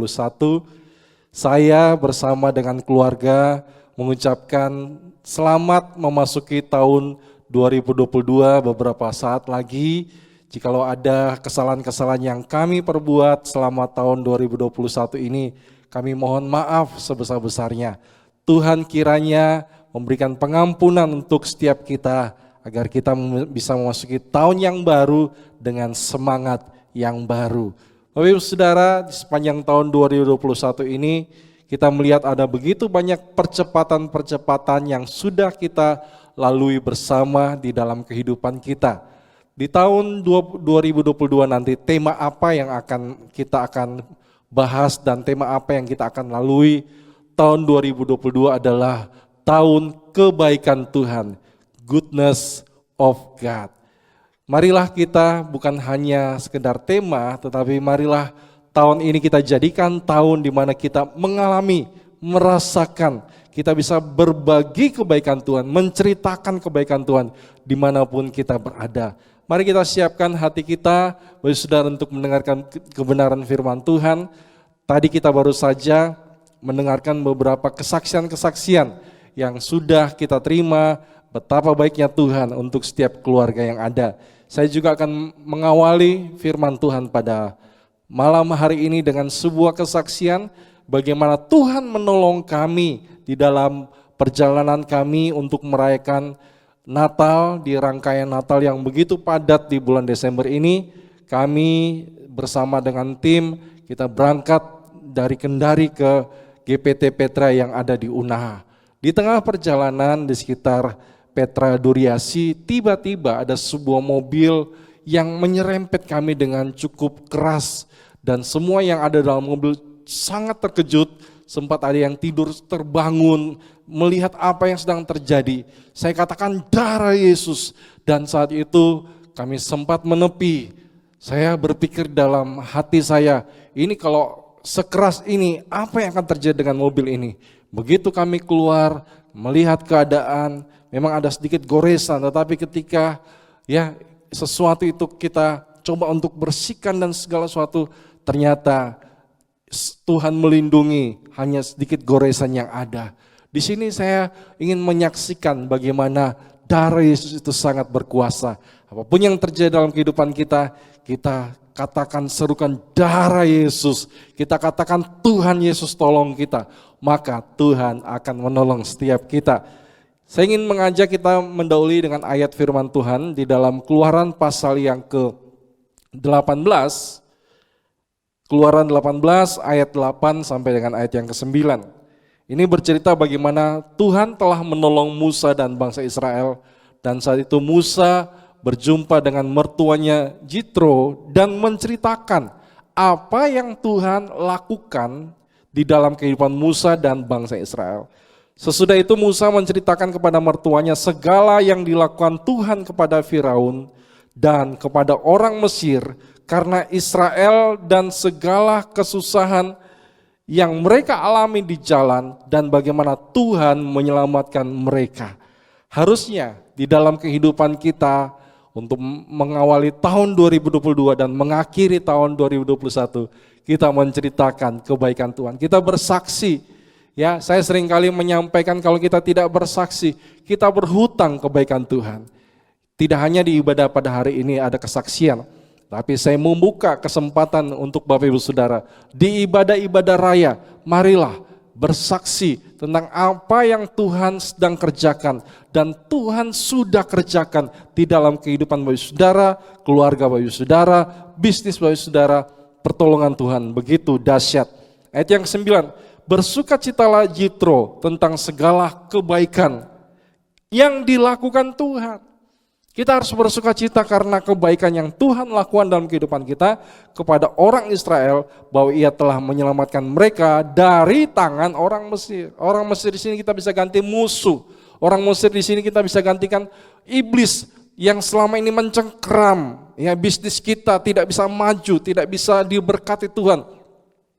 Saya bersama dengan keluarga mengucapkan selamat memasuki tahun 2022 beberapa saat lagi. Jikalau ada kesalahan-kesalahan yang kami perbuat selama tahun 2021 ini, kami mohon maaf sebesar-besarnya. Tuhan kiranya memberikan pengampunan untuk setiap kita, agar kita bisa memasuki tahun yang baru dengan semangat yang baru. Bapak Ibu Saudara, di sepanjang tahun 2021 ini kita melihat ada begitu banyak percepatan-percepatan yang sudah kita lalui bersama di dalam kehidupan kita. Di tahun 2022 nanti tema apa yang kita akan bahas dan tema apa yang kita akan lalui tahun 2022 adalah tahun kebaikan Tuhan. Goodness of God. Marilah kita bukan hanya sekedar tema, tetapi marilah tahun ini kita jadikan tahun di mana kita mengalami, merasakan, kita bisa berbagi kebaikan Tuhan, menceritakan kebaikan Tuhan dimanapun kita berada. Mari kita siapkan hati kita, Bapak Saudara, untuk mendengarkan kebenaran firman Tuhan. Tadi kita baru saja mendengarkan beberapa kesaksian-kesaksian yang sudah kita terima, betapa baiknya Tuhan untuk setiap keluarga yang ada. Saya juga akan mengawali firman Tuhan pada malam hari ini dengan sebuah kesaksian bagaimana Tuhan menolong kami di dalam perjalanan kami untuk merayakan Natal, di rangkaian Natal yang begitu padat di bulan Desember ini. Kami bersama dengan tim, kita berangkat dari Kendari ke GPT Petra yang ada di Unaha. Di tengah perjalanan di sekitar Petra Duriasi, tiba-tiba ada sebuah mobil yang menyerempet kami dengan cukup keras, dan semua yang ada dalam mobil sangat terkejut. Sempat ada yang tidur terbangun melihat apa yang sedang terjadi. Saya katakan darah Yesus, dan saat itu kami sempat menepi. Saya berpikir dalam hati saya, ini kalau sekeras ini apa yang akan terjadi dengan mobil ini. Begitu kami keluar melihat keadaan, memang ada sedikit goresan, tetapi ketika sesuatu itu kita coba untuk bersihkan dan segala sesuatu, ternyata Tuhan melindungi, hanya sedikit goresan yang ada. Di sini saya ingin menyaksikan bagaimana darah Yesus itu sangat berkuasa. Apapun yang terjadi dalam kehidupan kita, kita katakan, serukan darah Yesus. Kita katakan Tuhan Yesus tolong kita. Maka Tuhan akan menolong setiap kita. Saya ingin mengajak kita mendahului dengan ayat firman Tuhan di dalam Keluaran pasal yang ke-18. Keluaran 18 ayat 8 sampai dengan ayat yang ke-9. Ini bercerita bagaimana Tuhan telah menolong Musa dan bangsa Israel. Dan saat itu Musa berjumpa dengan mertuanya Jitro dan menceritakan apa yang Tuhan lakukan di dalam kehidupan Musa dan bangsa Israel. Sesudah itu Musa menceritakan kepada mertuanya segala yang dilakukan Tuhan kepada Firaun dan kepada orang Mesir karena Israel dan segala kesusahan yang mereka alami di jalan dan bagaimana Tuhan menyelamatkan mereka. Harusnya di dalam kehidupan kita untuk mengawali tahun 2022 dan mengakhiri tahun 2021, kita menceritakan kebaikan Tuhan. Kita bersaksi, ya, saya seringkali menyampaikan kalau kita tidak bersaksi, kita berhutang kebaikan Tuhan. Tidak hanya di ibadah pada hari ini ada kesaksian, tapi saya membuka kesempatan untuk Bapak Ibu Saudara, di ibadah-ibadah raya, marilah bersaksi tentang apa yang Tuhan sedang kerjakan dan Tuhan sudah kerjakan di dalam kehidupan Bapak Ibu Saudara, keluarga Bapak Ibu Saudara, bisnis Bapak Ibu Saudara. Pertolongan Tuhan begitu dahsyat. Ayat yang ke-9, bersukacitalah Jitro tentang segala kebaikan yang dilakukan Tuhan. Kita harus bersukacita karena kebaikan yang Tuhan lakukan dalam kehidupan kita kepada orang Israel, bahwa Ia telah menyelamatkan mereka dari tangan orang Mesir. Orang Mesir di sini kita bisa ganti musuh. Orang Mesir di sini kita bisa gantikan iblis yang selama ini mencengkeram, ya, bisnis kita tidak bisa maju, tidak bisa diberkati Tuhan.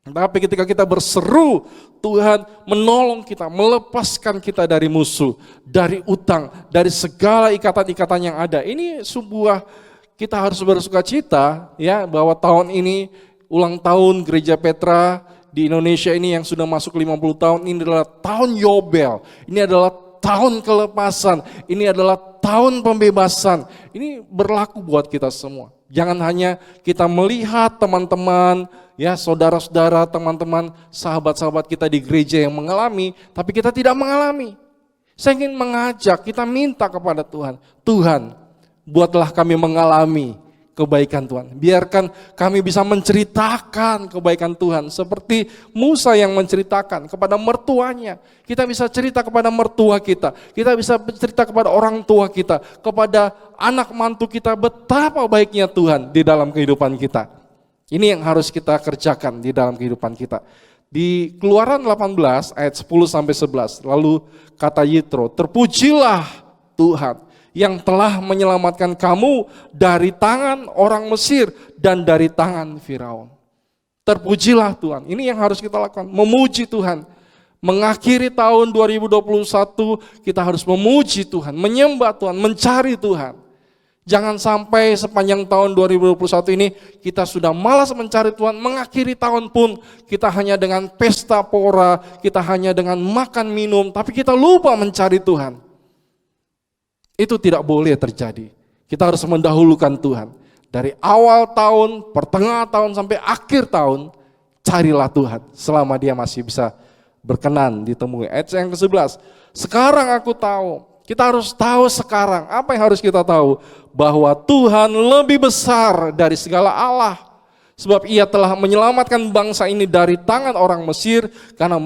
Tapi ketika kita berseru, Tuhan menolong kita, melepaskan kita dari musuh, dari utang, dari segala ikatan-ikatan yang ada. Ini sebuah, kita harus bersukacita, ya, bahwa tahun ini ulang tahun Gereja Petra di Indonesia ini yang sudah masuk 50 tahun, ini adalah tahun Yobel, ini adalah tahun kelepasan, ini adalah tahun pembebasan. Ini berlaku buat kita semua. Jangan hanya kita melihat teman-teman, ya, saudara-saudara, teman-teman, sahabat-sahabat kita di gereja yang mengalami, tapi kita tidak mengalami. Saya ingin mengajak, kita minta kepada Tuhan, Tuhan, buatlah kami mengalami kebaikan Tuhan. Biarkan kami bisa menceritakan kebaikan Tuhan seperti Musa yang menceritakan kepada mertuanya. Kita bisa cerita kepada mertua kita, kita bisa cerita kepada orang tua kita, kepada anak mantu kita betapa baiknya Tuhan di dalam kehidupan kita. Ini yang harus kita kerjakan di dalam kehidupan kita. Di Keluaran 18 ayat 10-11, lalu kata Yitro, terpujilah Tuhan yang telah menyelamatkan kamu dari tangan orang Mesir dan dari tangan Firaun. Terpujilah Tuhan. Ini yang harus kita lakukan, memuji Tuhan. Mengakhiri tahun 2021 kita harus memuji Tuhan, menyembah Tuhan, mencari Tuhan. Jangan sampai sepanjang tahun 2021 ini kita sudah malas mencari Tuhan, mengakhiri tahun pun kita hanya dengan pesta pora, kita hanya dengan makan minum, tapi kita lupa mencari Tuhan. Itu tidak boleh terjadi. Kita harus mendahulukan Tuhan. Dari awal tahun, pertengahan tahun sampai akhir tahun, carilah Tuhan selama Dia masih bisa berkenan ditemui. Ayat yang ke-11. Sekarang aku tahu, kita harus tahu sekarang. Apa yang harus kita tahu? Bahwa Tuhan lebih besar dari segala Allah. Sebab Ia telah menyelamatkan bangsa ini dari tangan orang Mesir karena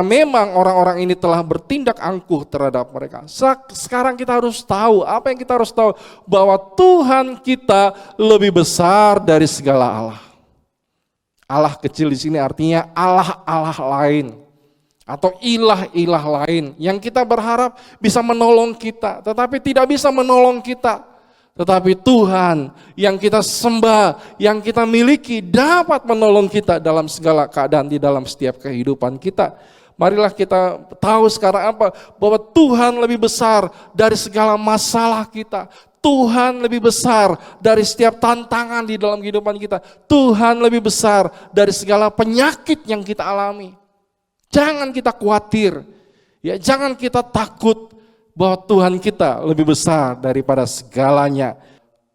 memang orang-orang ini telah bertindak angkuh terhadap mereka. Sekarang kita harus tahu, apa yang kita harus tahu? Bahwa Tuhan kita lebih besar dari segala Allah. Allah kecil di sini artinya Allah-Allah lain. Atau ilah-ilah lain yang kita berharap bisa menolong kita, tetapi tidak bisa menolong kita. Tetapi Tuhan yang kita sembah, yang kita miliki dapat menolong kita dalam segala keadaan di dalam setiap kehidupan kita. Marilah kita tahu sekarang apa? Bahwa Tuhan lebih besar dari segala masalah kita. Tuhan lebih besar dari setiap tantangan di dalam kehidupan kita. Tuhan lebih besar dari segala penyakit yang kita alami. Jangan kita khawatir, ya jangan kita takut bahwa Tuhan kita lebih besar daripada segalanya.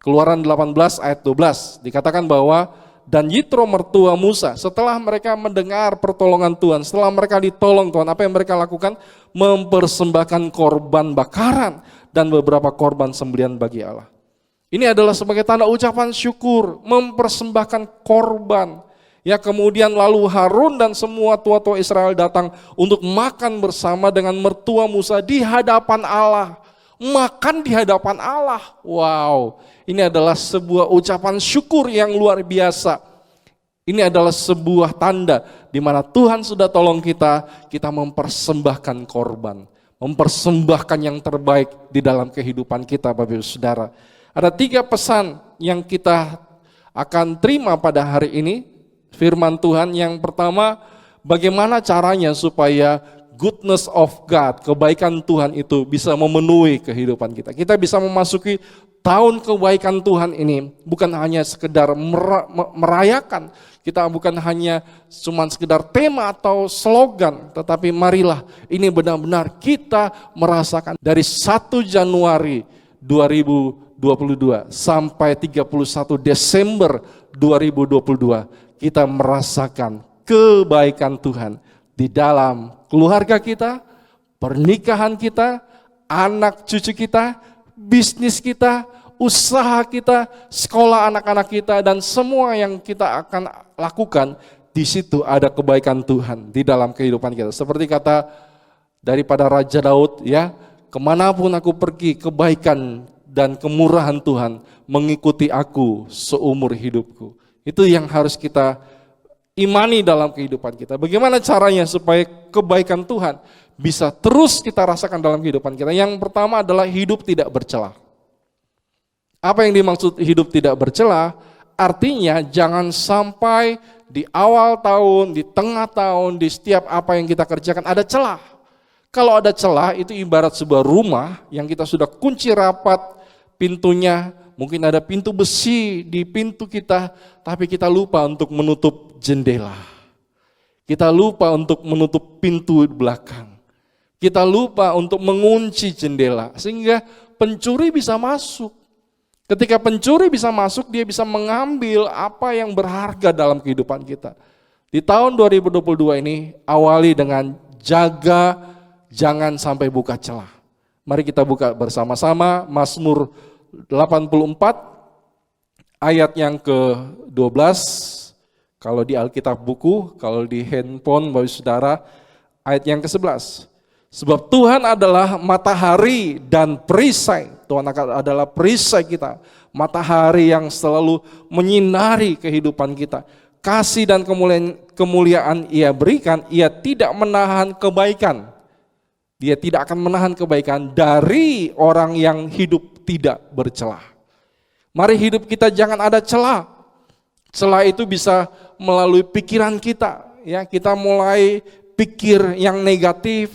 Keluaran 18 ayat 12 dikatakan bahwa dan Yitro mertua Musa setelah mereka mendengar pertolongan Tuhan, setelah mereka ditolong Tuhan, apa yang mereka lakukan? Mempersembahkan korban bakaran dan beberapa korban sembelihan bagi Allah. Ini adalah sebagai tanda ucapan syukur, mempersembahkan korban. Ya, kemudian lalu Harun dan semua tua-tua Israel datang untuk makan bersama dengan mertua Musa di hadapan Allah. Makan di hadapan Allah. Wow, ini adalah sebuah ucapan syukur yang luar biasa. Ini adalah sebuah tanda di mana Tuhan sudah tolong kita mempersembahkan korban. Mempersembahkan yang terbaik di dalam kehidupan kita, Bapak Ibu Saudara. Ada 3 pesan yang kita akan terima pada hari ini. Firman Tuhan yang pertama, bagaimana caranya supaya goodness of God, kebaikan Tuhan itu bisa memenuhi kehidupan kita. Kita bisa memasuki tahun kebaikan Tuhan ini bukan hanya sekedar merayakan, kita bukan hanya cuma sekedar tema atau slogan, tetapi marilah ini benar-benar kita merasakan dari 1 Januari 2022 sampai 31 Desember 2022 kita merasakan kebaikan Tuhan di dalam keluarga kita, pernikahan kita, anak cucu kita, bisnis kita, usaha kita, sekolah anak-anak kita, dan semua yang kita akan lakukan, di situ ada kebaikan Tuhan di dalam kehidupan kita. Seperti kata daripada Raja Daud, ya, kemanapun aku pergi, kebaikan dan kemurahan Tuhan mengikuti aku seumur hidupku. Itu yang harus kita imani dalam kehidupan kita. Bagaimana caranya supaya kebaikan Tuhan bisa terus kita rasakan dalam kehidupan kita? Yang pertama adalah hidup tidak bercela. Apa yang dimaksud hidup tidak bercela? Artinya jangan sampai di awal tahun, di tengah tahun, di setiap apa yang kita kerjakan ada celah. Kalau ada celah itu ibarat sebuah rumah yang kita sudah kunci rapat pintunya. Mungkin ada pintu besi di pintu kita, tapi kita lupa untuk menutup jendela. Kita lupa untuk menutup pintu belakang. Kita lupa untuk mengunci jendela, sehingga pencuri bisa masuk. Ketika pencuri bisa masuk, dia bisa mengambil apa yang berharga dalam kehidupan kita. Di tahun 2022 ini, awali dengan jaga, jangan sampai buka celah. Mari kita buka bersama-sama Mazmur 84 ayat yang ke-12. Kalau di Alkitab buku, kalau di handphone Bapak Saudara, ayat yang ke-11. Sebab Tuhan adalah matahari dan perisai. Tuhan adalah perisai kita, matahari yang selalu menyinari kehidupan kita. Kasih dan kemuliaan Ia berikan, Ia tidak menahan kebaikan. Dia tidak akan menahan kebaikan dari orang yang hidup tidak bercelah. Mari hidup kita jangan ada celah. Celah itu bisa melalui pikiran kita, ya, kita mulai pikir yang negatif,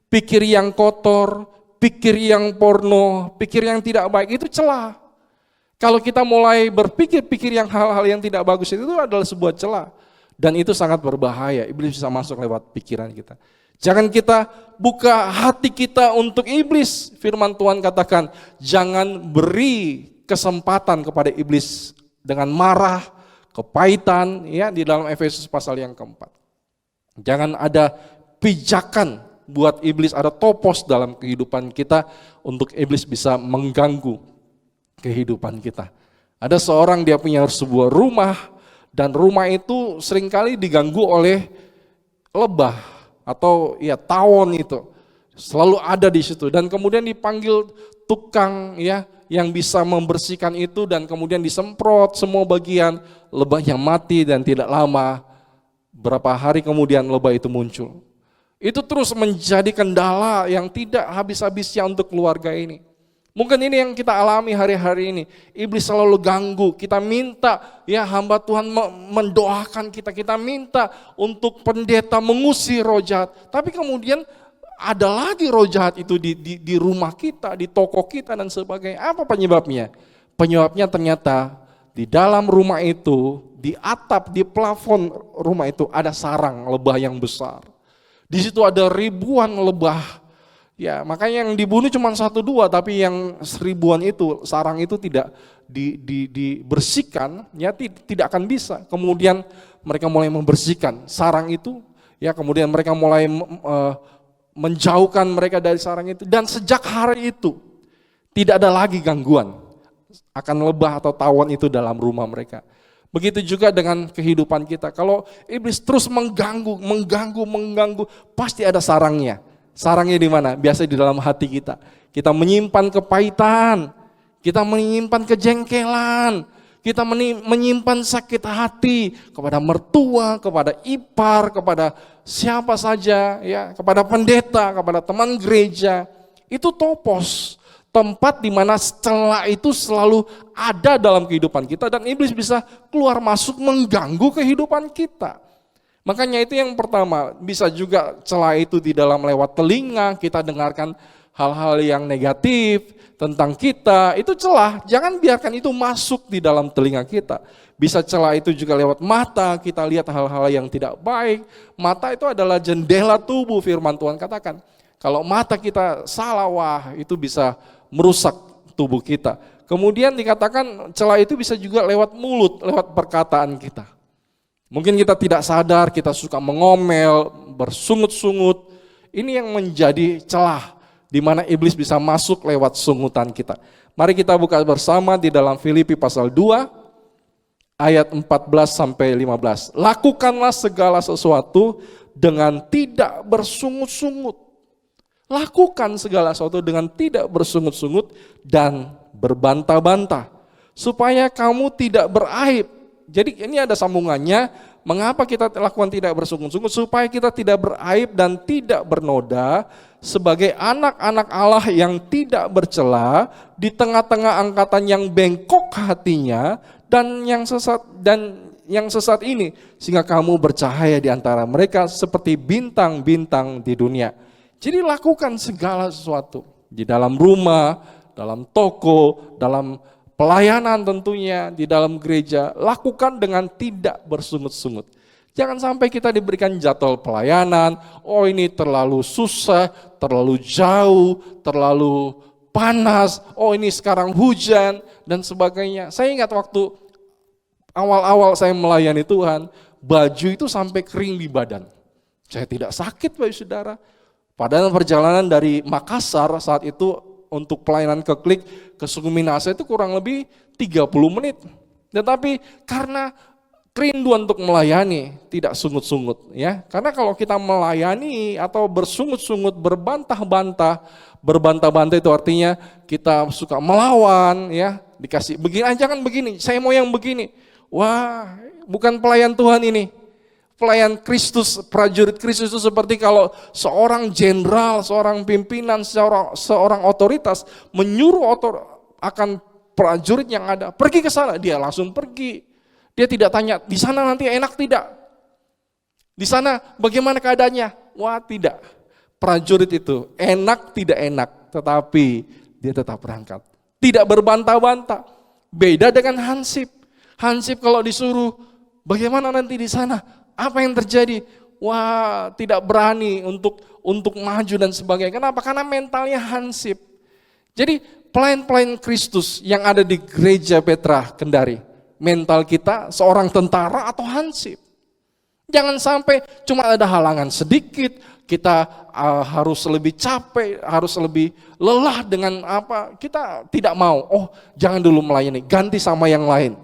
pikir yang kotor, pikir yang porno, pikir yang tidak baik, itu celah. Kalau kita mulai berpikir-pikir yang hal-hal yang tidak bagus itu adalah sebuah celah. Dan itu sangat berbahaya, iblis bisa masuk lewat pikiran kita. Jangan kita buka hati kita untuk iblis. Firman Tuhan katakan, jangan beri kesempatan kepada iblis dengan marah, kepahitan, ya, di dalam Efesus pasal yang keempat. Jangan ada pijakan buat iblis, ada topos dalam kehidupan kita untuk iblis bisa mengganggu kehidupan kita. Ada seorang dia punya sebuah rumah, dan rumah itu seringkali diganggu oleh lebah atau ya tawon, itu selalu ada di situ, dan kemudian dipanggil tukang, ya, yang bisa membersihkan itu, dan kemudian disemprot semua bagian, lebahnya mati, dan tidak lama berapa hari kemudian lebah itu muncul. Itu terus menjadi kendala yang tidak habis-habisnya untuk keluarga ini. Mungkin ini yang kita alami hari-hari ini. Iblis selalu ganggu, kita minta, ya, hamba Tuhan mendoakan kita, kita minta untuk pendeta mengusir roh jahat. Tapi kemudian ada lagi roh jahat itu di rumah kita, di toko kita dan sebagainya. Apa penyebabnya? Penyebabnya ternyata di dalam rumah itu, di atap, di plafon rumah itu ada sarang lebah yang besar. Di situ ada ribuan lebah. Ya, makanya yang dibunuh cuma 1-2, tapi yang seribuan itu, sarang itu tidak dibersihkan, ya tidak akan bisa. Kemudian mereka mulai membersihkan sarang itu, ya kemudian mereka mulai menjauhkan mereka dari sarang itu. Dan sejak hari itu tidak ada lagi gangguan akan lebah atau tawon itu dalam rumah mereka. Begitu juga dengan kehidupan kita. Kalau iblis terus mengganggu, pasti ada sarangnya. Sarangnya di mana? Biasa di dalam hati kita. Kita menyimpan kepahitan, kita menyimpan kejengkelan, kita menyimpan sakit hati kepada mertua, kepada ipar, kepada siapa saja, ya, kepada pendeta, kepada teman gereja. Itu topos, tempat di mana celah itu selalu ada dalam kehidupan kita dan iblis bisa keluar masuk mengganggu kehidupan kita. Makanya itu yang pertama, bisa juga celah itu di dalam lewat telinga, kita dengarkan hal-hal yang negatif tentang kita, itu celah, jangan biarkan itu masuk di dalam telinga kita. Bisa celah itu juga lewat mata, kita lihat hal-hal yang tidak baik. Mata itu adalah jendela tubuh, firman Tuhan katakan. Kalau mata kita salah, wah itu bisa merusak tubuh kita. Kemudian dikatakan celah itu bisa juga lewat mulut, lewat perkataan kita. Mungkin kita tidak sadar, kita suka mengomel, bersungut-sungut. Ini yang menjadi celah di mana iblis bisa masuk lewat sungutan kita. Mari kita buka bersama di dalam Filipi pasal 2 ayat 14 sampai 15. Lakukanlah segala sesuatu dengan tidak bersungut-sungut. Lakukan segala sesuatu dengan tidak bersungut-sungut dan berbantah-bantah supaya kamu tidak beraib. Jadi ini ada sambungannya, mengapa kita lakukan tidak bersungut-sungut, supaya kita tidak beraib dan tidak bernoda sebagai anak-anak Allah yang tidak bercela di tengah-tengah angkatan yang bengkok hatinya dan yang sesat ini, sehingga kamu bercahaya di antara mereka seperti bintang-bintang di dunia. Jadi lakukan segala sesuatu di dalam rumah, dalam toko, dalam pelayanan tentunya, di dalam gereja, lakukan dengan tidak bersungut-sungut. Jangan sampai kita diberikan jadwal pelayanan, oh ini terlalu susah, terlalu jauh, terlalu panas, oh ini sekarang hujan, dan sebagainya. Saya ingat waktu awal-awal saya melayani Tuhan, baju itu sampai kering di badan. Saya tidak sakit, Bapak Saudara. Padahal perjalanan dari Makassar saat itu untuk pelayanan ke Klik ke Suku Minasa itu kurang lebih 30 menit. Tetapi karena kerinduan untuk melayani, tidak sungut-sungut, ya. Karena kalau kita melayani atau bersungut-sungut, berbantah-bantah itu artinya kita suka melawan, ya. Dikasih begini, jangan begini, saya mau yang begini. Wah, bukan pelayan Tuhan ini. Pelayan Kristus, prajurit Kristus itu seperti kalau seorang jenderal, seorang pimpinan, seorang otoritas menyuruh akan prajurit yang ada, pergi ke sana, dia langsung pergi. Dia tidak tanya, di sana nanti enak tidak? Di sana bagaimana keadaannya? Wah tidak. Prajurit itu enak tidak enak, tetapi dia tetap berangkat. Tidak berbantah-bantah. Beda dengan Hansip. Hansip kalau disuruh, bagaimana nanti di sana? Apa yang terjadi? Wah, tidak berani untuk maju dan sebagainya. Kenapa? Karena mentalnya Hansip. Jadi pelayan-pelayan Kristus yang ada di gereja Petra Kendari, mental kita seorang tentara atau Hansip. Jangan sampai cuma ada halangan sedikit, kita harus lebih capek, harus lebih lelah dengan apa, kita tidak mau. Oh, jangan dulu melayani, ganti sama yang lain.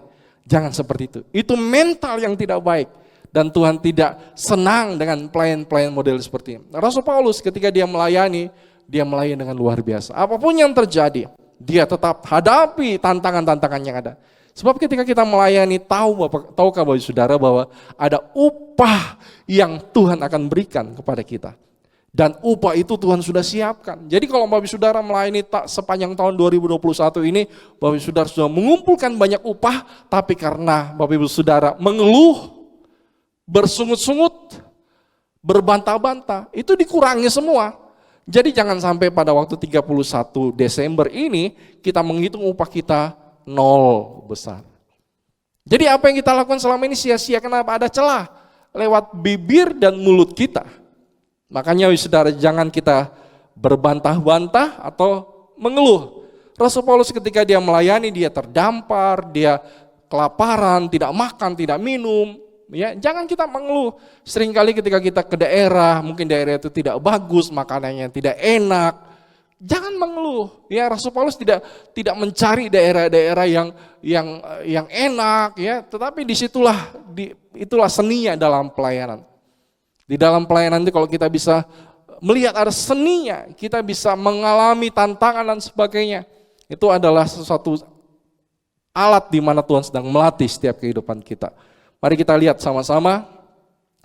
Jangan seperti itu. Itu mental yang tidak baik. Dan Tuhan tidak senang dengan pelayan-pelayan model seperti ini. Rasul Paulus ketika dia melayani dengan luar biasa. Apapun yang terjadi, dia tetap hadapi tantangan-tantangan yang ada. Sebab ketika kita melayani, tahukah Bapak Saudara bahwa ada upah yang Tuhan akan berikan kepada kita. Dan upah itu Tuhan sudah siapkan. Jadi kalau Bapak Saudara melayani sepanjang tahun 2021 ini, Bapak Saudara sudah mengumpulkan banyak upah, tapi karena Bapak Ibu Saudara mengeluh, bersungut-sungut, berbantah-bantah, itu dikurangi semua. Jadi jangan sampai pada waktu 31 Desember ini kita menghitung upah kita 0 besar. Jadi apa yang kita lakukan selama ini sia-sia, kenapa? Ada celah lewat bibir dan mulut kita. Makanya saudara, jangan kita berbantah-bantah atau mengeluh. Rasul Paulus ketika dia melayani, dia terdampar, dia kelaparan, tidak makan, tidak minum. Ya, jangan kita mengeluh. Seringkali ketika kita ke daerah, mungkin daerah itu tidak bagus, makanannya tidak enak. Jangan mengeluh. Ya, Rasul Paulus tidak mencari daerah-daerah yang enak, ya, tetapi itulah seninya dalam pelayanan. Di dalam pelayanan itu kalau kita bisa melihat ada seninya, kita bisa mengalami tantangan dan sebagainya. Itu adalah sesuatu alat di mana Tuhan sedang melatih setiap kehidupan kita. Mari kita lihat sama-sama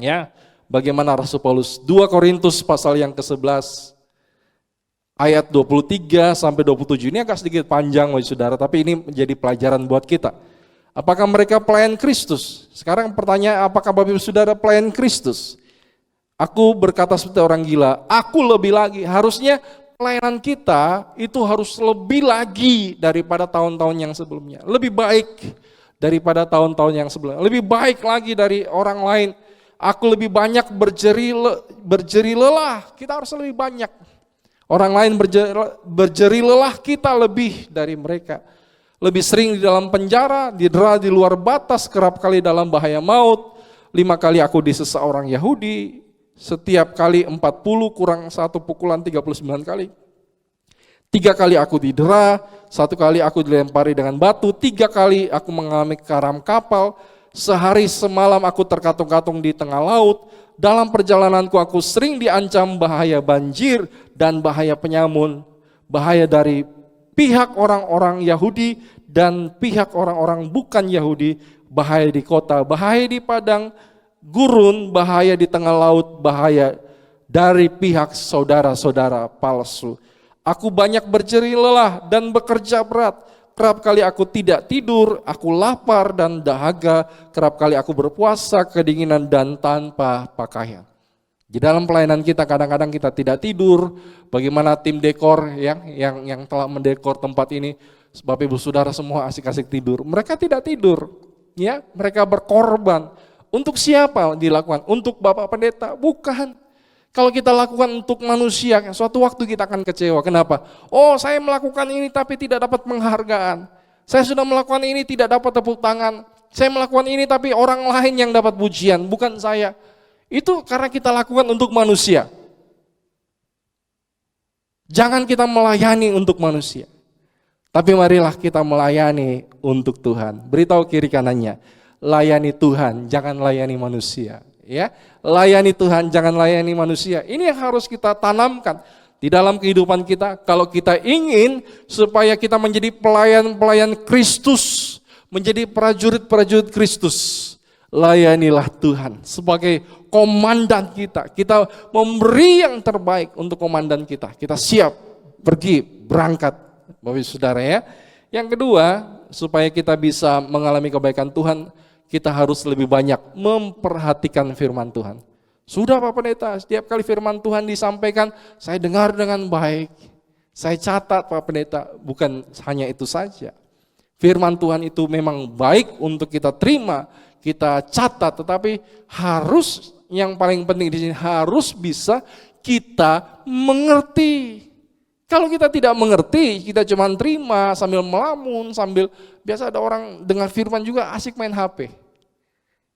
ya, bagaimana Rasul Paulus. 2 Korintus pasal yang ke-11 ayat 23 sampai 27. Ini agak sedikit panjang saudara, tapi ini menjadi pelajaran buat kita. Apakah mereka pelayan Kristus? Sekarang pertanyaan, apakah Bapak Ibu Saudara pelayan Kristus? Aku berkata seperti orang gila, aku lebih lagi. Harusnya pelayanan kita itu harus lebih lagi daripada tahun-tahun yang sebelumnya. Lebih baik daripada tahun-tahun yang sebelumnya. Lebih baik lagi dari orang lain. Aku lebih banyak berjeri lelah, kita harus lebih banyak. Orang lain berjeri lelah, kita lebih dari mereka. Lebih sering di dalam penjara, didera di luar batas, kerap kali dalam bahaya maut. 5 kali aku disesat orang Yahudi. Setiap kali 40 kurang 1 pukulan 39 kali. 3 kali aku didera, 1 kali aku dilempari dengan batu, 3 kali aku mengalami karam kapal, sehari semalam aku terkatung-katung di tengah laut. Dalam perjalananku aku sering diancam bahaya banjir dan bahaya penyamun, bahaya dari pihak orang-orang Yahudi dan pihak orang-orang bukan Yahudi, bahaya di kota, bahaya di padang gurun, bahaya di tengah laut, bahaya dari pihak saudara-saudara palsu. Aku banyak berjeri lelah dan bekerja berat. Kerap kali aku tidak tidur, aku lapar dan dahaga. Kerap kali aku berpuasa, kedinginan dan tanpa pakaian. Di dalam pelayanan kita kadang-kadang kita tidak tidur. Bagaimana tim dekor yang telah mendekor tempat ini, Bapak Ibu Saudara semua asik-asik tidur. Mereka tidak tidur, ya, mereka berkorban. Untuk siapa dilakukan? Untuk Bapak Pendeta? Bukan. Kalau kita lakukan untuk manusia, suatu waktu kita akan kecewa. Kenapa? Oh, saya melakukan ini tapi tidak dapat penghargaan. Saya sudah melakukan ini tidak dapat tepuk tangan. Saya melakukan ini tapi orang lain yang dapat pujian, bukan saya. Itu karena kita lakukan untuk manusia. Jangan kita melayani untuk manusia. Tapi marilah kita melayani untuk Tuhan. Beritahu kiri kanannya, layani Tuhan, jangan layani manusia. Ya, layani Tuhan, jangan layani manusia. Ini yang harus kita tanamkan di dalam kehidupan kita. Kalau kita ingin supaya kita menjadi pelayan-pelayan Kristus, menjadi prajurit-prajurit Kristus, layanilah Tuhan sebagai komandan kita. Kita memberi yang terbaik untuk komandan kita. Kita siap pergi, berangkat, Bapak Saudara ya. Yang kedua, supaya kita bisa mengalami kebaikan Tuhan, kita harus lebih banyak memperhatikan firman Tuhan. Sudah Pak Pendeta, setiap kali firman Tuhan disampaikan, saya dengar dengan baik. Saya catat Pak Pendeta, bukan hanya itu saja. Firman Tuhan itu memang baik untuk kita terima, kita catat, tetapi harus, yang paling penting di sini, harus bisa kita mengerti. Kalau kita tidak mengerti, kita cuma terima sambil melamun, sambil biasa ada orang dengar firman juga asik main HP.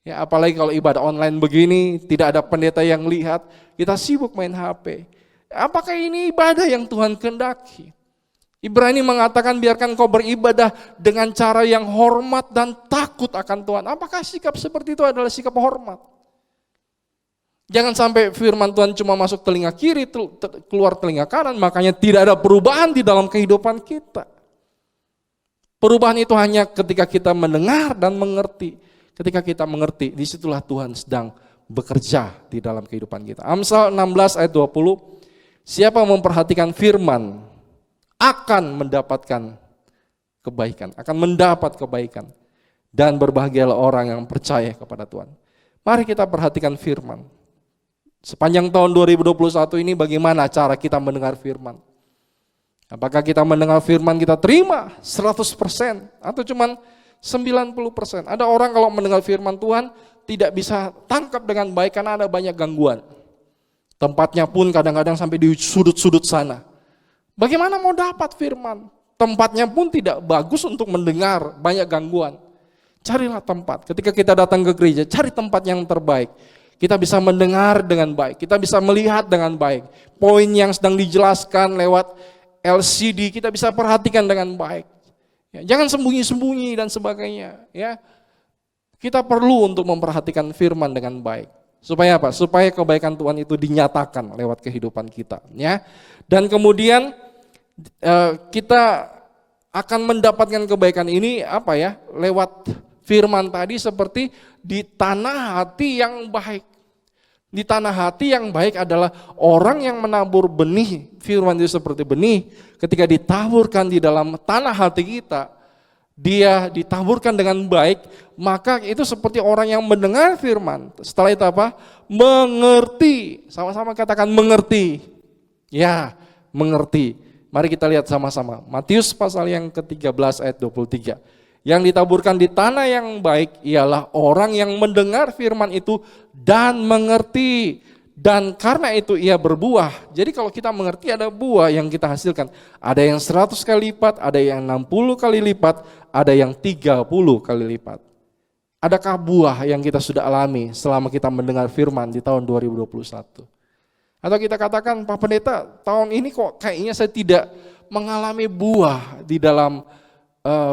Ya, apalagi kalau ibadah online begini, tidak ada pendeta yang lihat, kita sibuk main HP. Apakah ini ibadah yang Tuhan kehendaki? Ibrani mengatakan biarkan kau beribadah dengan cara yang hormat dan takut akan Tuhan. Apakah sikap seperti itu adalah sikap hormat? Jangan sampai firman Tuhan cuma masuk telinga kiri, keluar telinga kanan, makanya tidak ada perubahan di dalam kehidupan kita. Perubahan itu hanya ketika kita mendengar dan mengerti. Ketika kita mengerti, disitulah Tuhan sedang bekerja di dalam kehidupan kita. Amsal 16 ayat 20, siapa memperhatikan firman akan mendapatkan kebaikan, akan mendapat kebaikan. Dan berbahagialah orang yang percaya kepada Tuhan. Mari kita perhatikan firman. Sepanjang tahun 2021 ini bagaimana cara kita mendengar firman? Apakah kita mendengar firman kita terima 100% atau cuman 90%? Ada orang kalau mendengar firman Tuhan tidak bisa tangkap dengan baik karena ada banyak gangguan. Tempatnya pun kadang-kadang sampai di sudut-sudut sana. Bagaimana mau dapat firman? Tempatnya pun tidak bagus untuk mendengar, banyak gangguan. Carilah tempat. Ketika kita datang ke gereja, cari tempat yang terbaik. Kita bisa mendengar dengan baik, kita bisa melihat dengan baik. Poin yang sedang dijelaskan lewat LCD kita bisa perhatikan dengan baik. Ya, jangan sembunyi-sembunyi dan sebagainya. Ya, kita perlu untuk memperhatikan firman dengan baik. Supaya apa? Supaya kebaikan Tuhan itu dinyatakan lewat kehidupan kita. Ya, dan kemudian kita akan mendapatkan kebaikan ini apa ya? Lewat firman tadi seperti di tanah hati yang baik. Di tanah hati yang baik adalah orang yang menabur benih. Firman itu seperti benih. Ketika ditaburkan di dalam tanah hati kita, dia ditaburkan dengan baik, maka itu seperti orang yang mendengar firman. Setelah itu apa? Mengerti. Sama-sama katakan mengerti. Ya, mengerti. Mari kita lihat sama-sama. Matius pasal yang ke-13 ayat 23. Yang ditaburkan di tanah yang baik ialah orang yang mendengar firman itu dan mengerti. Dan karena itu ia berbuah. Jadi kalau kita mengerti ada buah yang kita hasilkan. Ada yang 100 kali lipat, ada yang 60 kali lipat, ada yang 30 kali lipat. Adakah buah yang kita sudah alami selama kita mendengar firman di tahun 2021? Atau kita katakan, Pak Pendeta, tahun ini kok kayaknya saya tidak mengalami buah di dalam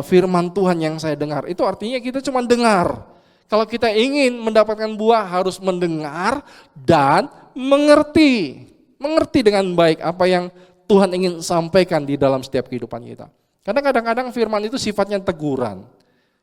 firman Tuhan yang saya dengar. Itu artinya kita cuma dengar. Kalau kita ingin mendapatkan buah harus mendengar dan mengerti. Mengerti dengan baik apa yang Tuhan ingin sampaikan di dalam setiap kehidupan kita. Karena kadang-kadang firman itu sifatnya teguran.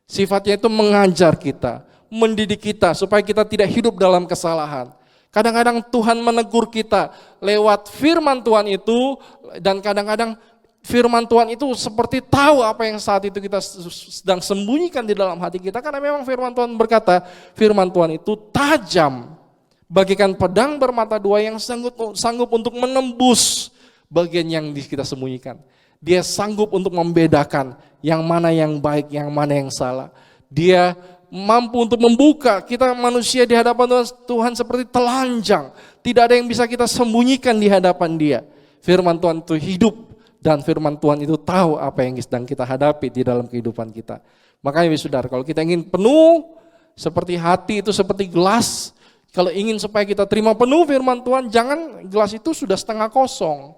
Sifatnya itu mengajar kita, mendidik kita supaya kita tidak hidup dalam kesalahan. Kadang-kadang Tuhan menegur kita lewat firman Tuhan itu, dan kadang-kadang firman Tuhan itu seperti tahu apa yang saat itu kita sedang sembunyikan di dalam hati kita. Karena memang firman Tuhan berkata, firman Tuhan itu tajam, bagaikan pedang bermata dua yang sanggup untuk menembus bagian yang kita sembunyikan. Dia sanggup untuk membedakan yang mana yang baik, yang mana yang salah. Dia mampu untuk membuka kita manusia di hadapan Tuhan seperti telanjang. Tidak ada yang bisa kita sembunyikan di hadapan Dia. Firman Tuhan itu hidup. Dan firman Tuhan itu tahu apa yang sedang kita hadapi di dalam kehidupan kita. Makanya saudara, kalau kita ingin penuh, seperti hati itu seperti gelas. Kalau ingin supaya kita terima penuh firman Tuhan, jangan gelas itu sudah setengah kosong.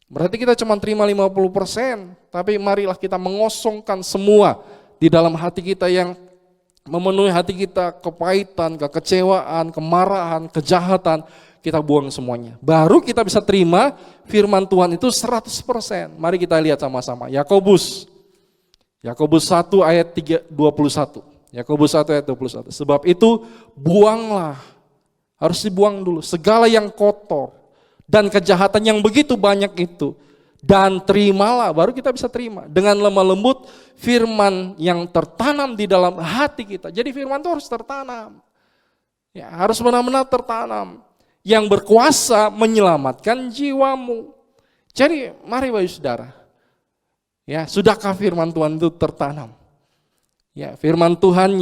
Berarti kita cuma terima 50%. Tapi marilah kita mengosongkan semua di dalam hati kita yang memenuhi hati kita, kepahitan, kekecewaan, kemarahan, kejahatan. Kita buang semuanya. Baru kita bisa terima firman Tuhan itu 100%. Mari kita lihat sama-sama. Yakobus 1 ayat 21. Yakobus 1 ayat 21. Sebab itu buanglah. Harus dibuang dulu. Segala yang kotor. Dan kejahatan yang begitu banyak itu. Dan terimalah. Baru kita bisa terima. Dengan lemah lembut firman yang tertanam di dalam hati kita. Jadi firman itu harus tertanam. Ya, harus benar-benar tertanam. Yang berkuasa menyelamatkan jiwamu. Jadi mari Bapak Saudara. Ya, sudahkah firman Tuhan itu tertanam? Ya, firman Tuhan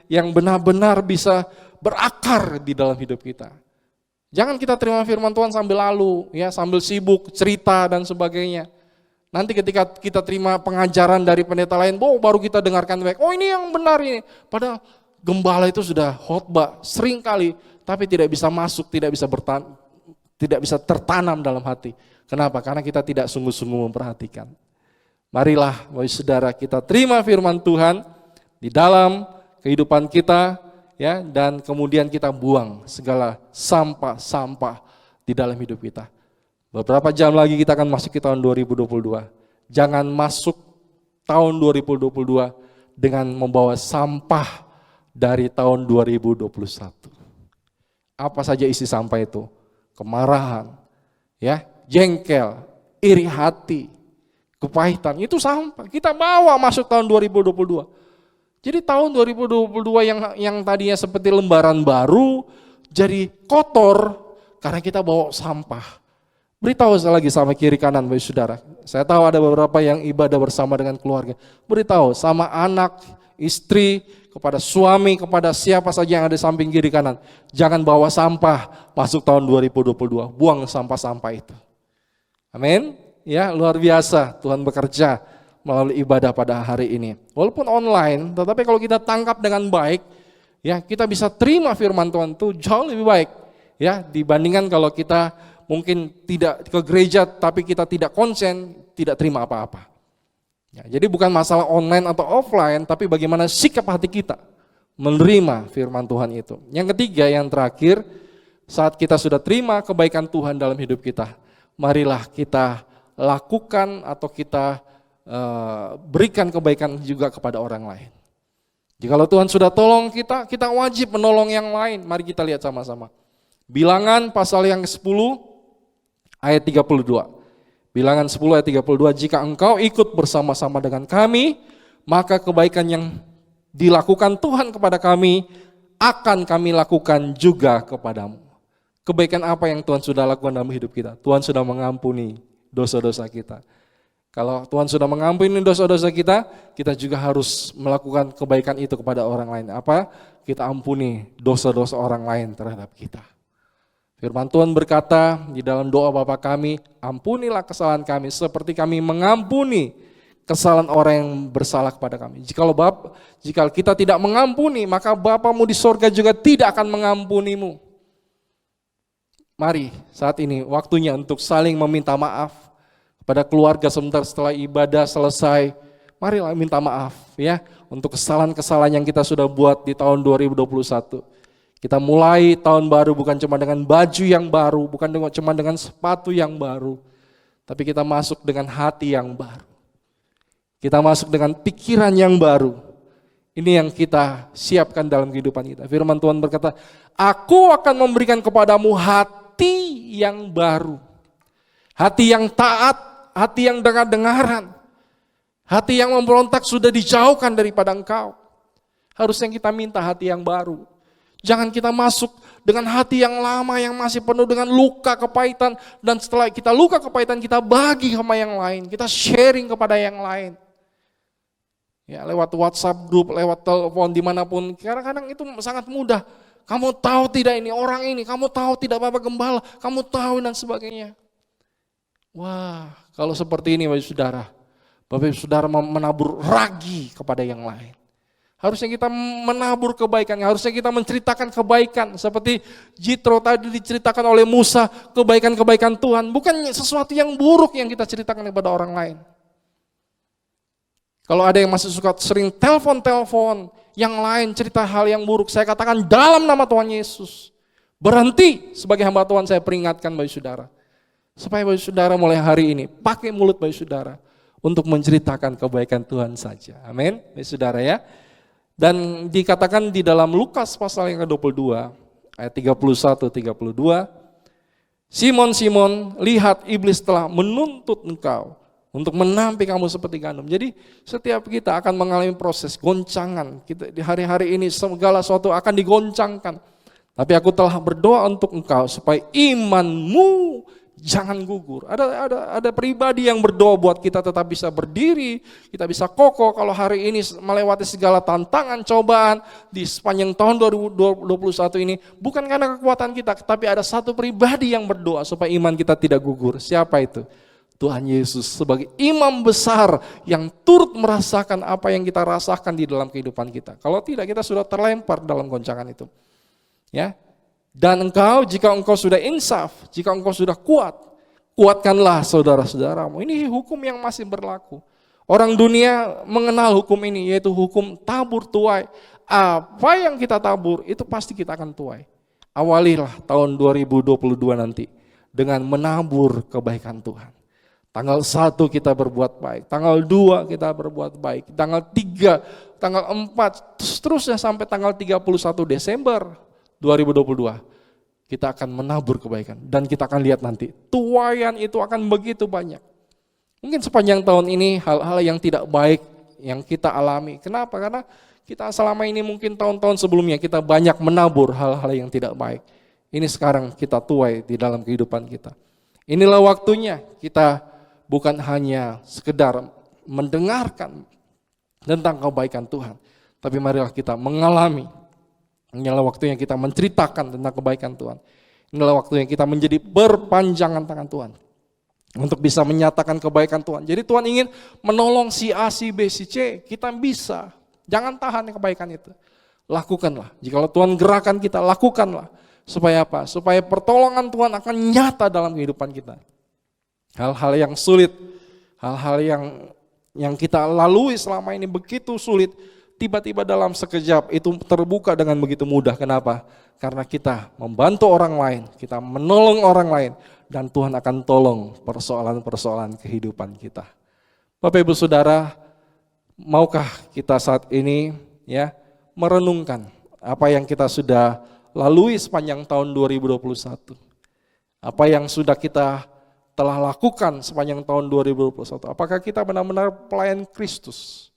yang benar-benar bisa berakar di dalam hidup kita. Jangan kita terima firman Tuhan sambil lalu, ya, sambil sibuk cerita dan sebagainya. Nanti ketika kita terima pengajaran dari pendeta lain, baru kita dengarkan baik. Oh, ini yang benar ini. Padahal gembala itu sudah khotbah sering kali, tapi tidak bisa masuk, tidak bisa tertanam dalam hati. Kenapa? Karena kita tidak sungguh-sungguh memperhatikan. Marilah, Bapak Saudara, kita terima firman Tuhan di dalam kehidupan kita, ya, dan kemudian kita buang segala sampah-sampah di dalam hidup kita. Beberapa jam lagi kita akan masuk ke tahun 2022. Jangan masuk tahun 2022 dengan membawa sampah dari tahun 2021. Apa saja isi sampah itu? Kemarahan, ya, jengkel, iri hati, kepahitan, itu sampah. Kita bawa masuk tahun 2022. Jadi tahun 2022 yang tadinya seperti lembaran baru jadi kotor karena kita bawa sampah. Beritahu lagi sama kiri kanan Bapak Saudara. Saya tahu ada beberapa yang ibadah bersama dengan keluarga. Beritahu sama anak istri, kepada suami, kepada siapa saja yang ada di samping kiri kanan. Jangan bawa sampah masuk tahun 2022, buang sampah-sampah itu. Amin. Ya, luar biasa Tuhan bekerja melalui ibadah pada hari ini. Walaupun online, tetapi kalau kita tangkap dengan baik, ya kita bisa terima firman Tuhan itu jauh lebih baik, ya dibandingkan kalau kita mungkin tidak ke gereja tapi kita tidak konsen, tidak terima apa-apa. Ya, jadi bukan masalah online atau offline, tapi bagaimana sikap hati kita menerima firman Tuhan itu. Yang ketiga, yang terakhir, saat kita sudah terima kebaikan Tuhan dalam hidup kita, marilah kita lakukan atau kita berikan kebaikan juga kepada orang lain. Jikalau Tuhan sudah tolong kita, kita wajib menolong yang lain. Mari kita lihat sama-sama. Bilangan pasal yang ke-10 ayat 32. Bilangan 10 ayat 32, jika engkau ikut bersama-sama dengan kami, maka kebaikan yang dilakukan Tuhan kepada kami, akan kami lakukan juga kepadamu. Kebaikan apa yang Tuhan sudah lakukan dalam hidup kita? Tuhan sudah mengampuni dosa-dosa kita. Kalau Tuhan sudah mengampuni dosa-dosa kita, kita juga harus melakukan kebaikan itu kepada orang lain. Apa? Kita ampuni dosa-dosa orang lain terhadap kita. Firman Tuhan berkata di dalam doa Bapa kami, ampunilah kesalahan kami seperti kami mengampuni kesalahan orang yang bersalah kepada kami. Jika kita tidak mengampuni, maka Bapamu di sorga juga tidak akan mengampunimu. Mari saat ini waktunya untuk saling meminta maaf kepada keluarga sebentar setelah ibadah selesai. Marilah minta maaf ya untuk kesalahan-kesalahan yang kita sudah buat di tahun 2021. Kita mulai tahun baru bukan cuma dengan baju yang baru, bukan cuma dengan sepatu yang baru, tapi kita masuk dengan hati yang baru. Kita masuk dengan pikiran yang baru. Ini yang kita siapkan dalam kehidupan kita. Firman Tuhan berkata, aku akan memberikan kepadamu hati yang baru. Hati yang taat, hati yang dengar-dengaran. Hati yang memberontak sudah dijauhkan daripada engkau. Harusnya kita minta hati yang baru. Jangan kita masuk dengan hati yang lama yang masih penuh dengan luka kepahitan. Dan setelah kita luka kepahitan kita bagi sama yang lain. Kita sharing kepada yang lain. Ya, lewat WhatsApp group, lewat telepon, dimanapun. Kadang-kadang itu sangat mudah. Kamu tahu tidak ini orang ini, kamu tahu tidak Bapak Gembala, kamu tahu dan sebagainya. Wah, kalau seperti ini Bapak Saudara, Bapak Saudara menabur ragi kepada yang lain. Harusnya kita menabur kebaikan, harusnya kita menceritakan kebaikan. Seperti Jitro tadi diceritakan oleh Musa, kebaikan-kebaikan Tuhan. Bukan sesuatu yang buruk yang kita ceritakan kepada orang lain. Kalau ada yang masih suka sering telepon-telepon, yang lain cerita hal yang buruk, saya katakan dalam nama Tuhan Yesus. Berhenti sebagai hamba Tuhan saya peringatkan Bapak Saudara. Supaya Bapak Saudara mulai hari ini, pakai mulut Bapak Saudara untuk menceritakan kebaikan Tuhan saja. Amin, Bapak Saudara ya. Dan dikatakan di dalam Lukas pasal yang ke-22 ayat 31-32, Simon, Simon, lihat iblis telah menuntut engkau untuk menampik kamu seperti gandum. Jadi setiap kita akan mengalami proses goncangan. Kita di hari-hari ini segala sesuatu akan digoncangkan. Tapi aku telah berdoa untuk engkau supaya imanmu jangan gugur. Ada pribadi yang berdoa buat kita tetap bisa berdiri, kita bisa kokoh kalau hari ini melewati segala tantangan, cobaan di sepanjang tahun 2021 ini. Bukan karena kekuatan kita, tapi ada satu pribadi yang berdoa supaya iman kita tidak gugur. Siapa itu? Tuhan Yesus sebagai imam besar yang turut merasakan apa yang kita rasakan di dalam kehidupan kita. Kalau tidak, kita sudah terlempar dalam goncangan itu. Ya. Dan engkau, jika engkau sudah insaf, jika engkau sudah kuat, kuatkanlah saudara-saudaramu. Ini hukum yang masih berlaku. Orang dunia mengenal hukum ini, yaitu hukum tabur tuai. Apa yang kita tabur, itu pasti kita akan tuai. Awalilah tahun 2022 nanti dengan menabur kebaikan Tuhan. Tanggal 1 kita berbuat baik, tanggal 2 kita berbuat baik, tanggal 3, tanggal 4, seterusnya sampai tanggal 31 Desember 2022, kita akan menabur kebaikan dan kita akan lihat nanti tuaian itu akan begitu banyak. Mungkin sepanjang tahun ini hal-hal yang tidak baik yang kita alami. Kenapa? Karena kita selama ini mungkin tahun-tahun sebelumnya kita banyak menabur hal-hal yang tidak baik. Ini sekarang kita tuai di dalam kehidupan kita. Inilah waktunya kita bukan hanya sekedar mendengarkan tentang kebaikan Tuhan, Tapi marilah kita mengalami. Inilah waktunya kita menceritakan tentang kebaikan Tuhan. Inilah waktunya kita menjadi perpanjangan tangan Tuhan. Untuk bisa menyatakan kebaikan Tuhan. Jadi Tuhan ingin menolong si A, si B, si C. Kita bisa. Jangan tahan kebaikan itu. Lakukanlah. Jikalau Tuhan gerakan kita, lakukanlah. Supaya apa? Supaya pertolongan Tuhan akan nyata dalam kehidupan kita. Hal-hal yang sulit, hal-hal yang kita lalui selama ini begitu sulit, tiba-tiba dalam sekejap itu terbuka dengan begitu mudah. Kenapa? Karena kita membantu orang lain, kita menolong orang lain, dan Tuhan akan tolong persoalan-persoalan kehidupan kita. Bapak Ibu Saudara, maukah kita saat ini ya merenungkan apa yang kita sudah lalui sepanjang tahun 2021? Apa yang sudah kita telah lakukan sepanjang tahun 2021? Apakah kita benar-benar pelayan Kristus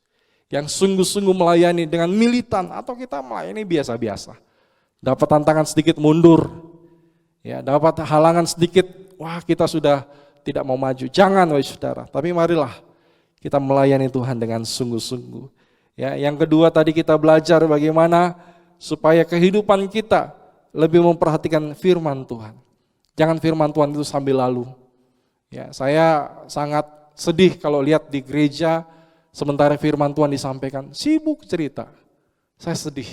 yang sungguh-sungguh melayani dengan militan, atau kita melayani biasa-biasa? Dapat tantangan sedikit mundur, ya, dapat halangan sedikit, wah kita sudah tidak mau maju. Jangan wahai saudara, tapi marilah kita melayani Tuhan dengan sungguh-sungguh. Ya, yang kedua tadi kita belajar bagaimana supaya kehidupan kita lebih memperhatikan firman Tuhan. Jangan firman Tuhan itu sambil lalu. Ya, saya sangat sedih kalau lihat di gereja sementara firman Tuhan disampaikan sibuk cerita. Saya sedih.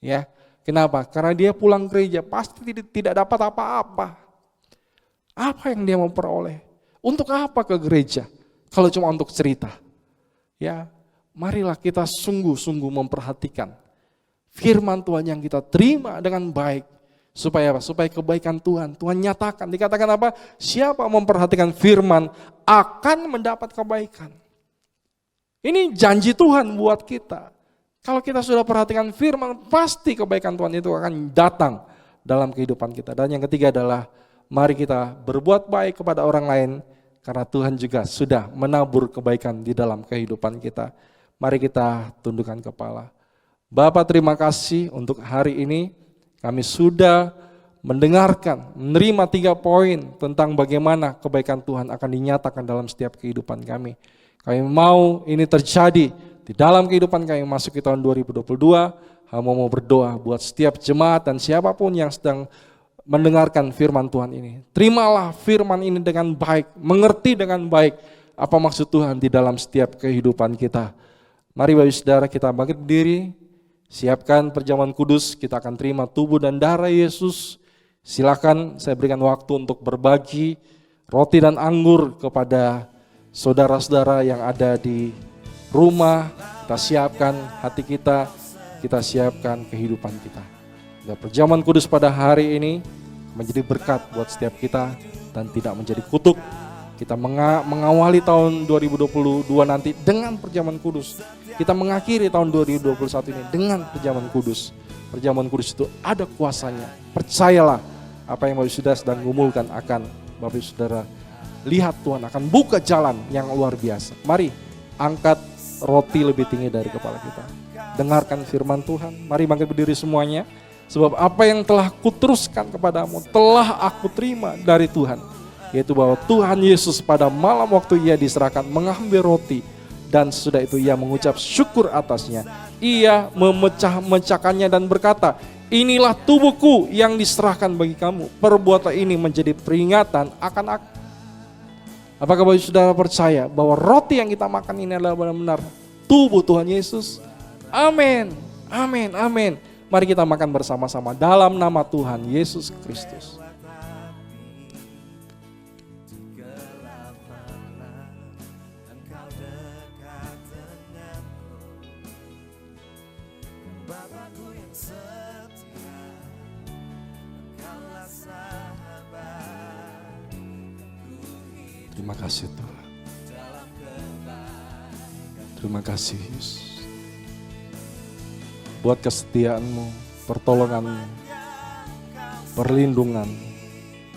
Ya, kenapa? Karena dia pulang gereja pasti tidak dapat apa-apa. Apa yang dia mau peroleh? Untuk apa ke gereja kalau cuma untuk cerita? Ya, marilah kita sungguh-sungguh memperhatikan firman Tuhan yang kita terima dengan baik. Supaya apa? Supaya kebaikan Tuhan nyatakan. Dikatakan apa? Siapa memperhatikan firman akan mendapat kebaikan. Ini janji Tuhan buat kita. Kalau kita sudah perhatikan firman, pasti kebaikan Tuhan itu akan datang dalam kehidupan kita. Dan yang ketiga adalah mari kita berbuat baik kepada orang lain, karena Tuhan juga sudah menabur kebaikan di dalam kehidupan kita. Mari kita tundukkan kepala. Bapa, terima kasih untuk hari ini. Kami sudah mendengarkan, menerima 3 poin tentang bagaimana kebaikan Tuhan akan dinyatakan dalam setiap kehidupan kami. Kami mau ini terjadi di dalam kehidupan kami masuk ke tahun 2022. Hamba mau berdoa buat setiap jemaat dan siapapun yang sedang mendengarkan firman Tuhan ini. Terimalah firman ini dengan baik, mengerti dengan baik apa maksud Tuhan di dalam setiap kehidupan kita. Mari Bapak Saudara kita bangkit berdiri. Siapkan perjamuan kudus, kita akan terima tubuh dan darah Yesus. Silakan saya berikan waktu untuk berbagi roti dan anggur kepada saudara-saudara yang ada di rumah. Kita siapkan hati kita siapkan kehidupan kita. Dan perjamuan kudus pada hari ini menjadi berkat buat setiap kita dan tidak menjadi kutuk. Kita mengawali tahun 2022 nanti dengan perjamuan kudus. Kita mengakhiri tahun 2021 ini dengan perjamuan kudus. Perjamuan kudus itu ada kuasanya. Percayalah apa yang Bapak Saudara sedang gumulkan akan Bapak Saudara lihat Tuhan akan buka jalan yang luar biasa. Mari angkat roti lebih tinggi dari kepala kita. Dengarkan firman Tuhan. Mari bangkit berdiri semuanya. Sebab apa yang telah kuteruskan kepadamu telah aku terima dari Tuhan. Yaitu bahwa Tuhan Yesus pada malam waktu ia diserahkan mengambil roti. Dan sesudah itu ia mengucap syukur atasnya. Ia memecah-mecahkannya dan berkata, inilah tubuhku yang diserahkan bagi kamu. Perbuatan ini menjadi peringatan akan aku. Apakah Bapak Saudara percaya bahwa roti yang kita makan ini adalah benar-benar tubuh Tuhan Yesus? Amin, amin, amin. Mari kita makan bersama-sama dalam nama Tuhan Yesus Kristus. Terima kasih Tuhan. Terima kasih Yesus. Buat kesetiaan-Mu, pertolongan-Mu, perlindungan,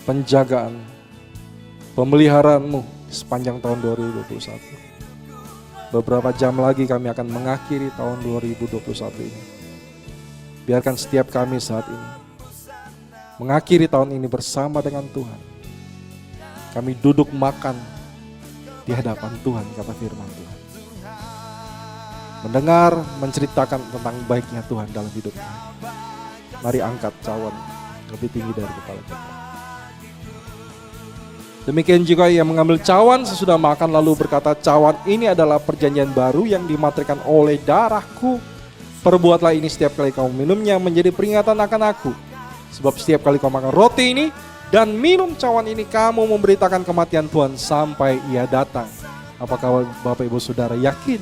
penjagaan, pemeliharaan-Mu sepanjang tahun 2021. Beberapa jam lagi kami akan mengakhiri tahun 2021 ini. Biarkan setiap kami saat ini mengakhiri tahun ini bersama dengan Tuhan. Kami duduk makan di hadapan Tuhan, kata firman Tuhan. mendengar, menceritakan tentang baiknya Tuhan dalam hidup kita. Mari angkat cawan lebih tinggi dari kepala kita. Demikian juga yang mengambil cawan sesudah makan lalu berkata, cawan ini adalah perjanjian baru yang dimaterikan oleh darahku. Perbuatlah ini setiap kali kamu minumnya menjadi peringatan akan aku. Sebab setiap kali kamu makan roti ini dan minum cawan ini, kamu memberitakan kematian Tuhan sampai ia datang. Apakah Bapak Ibu Saudara yakin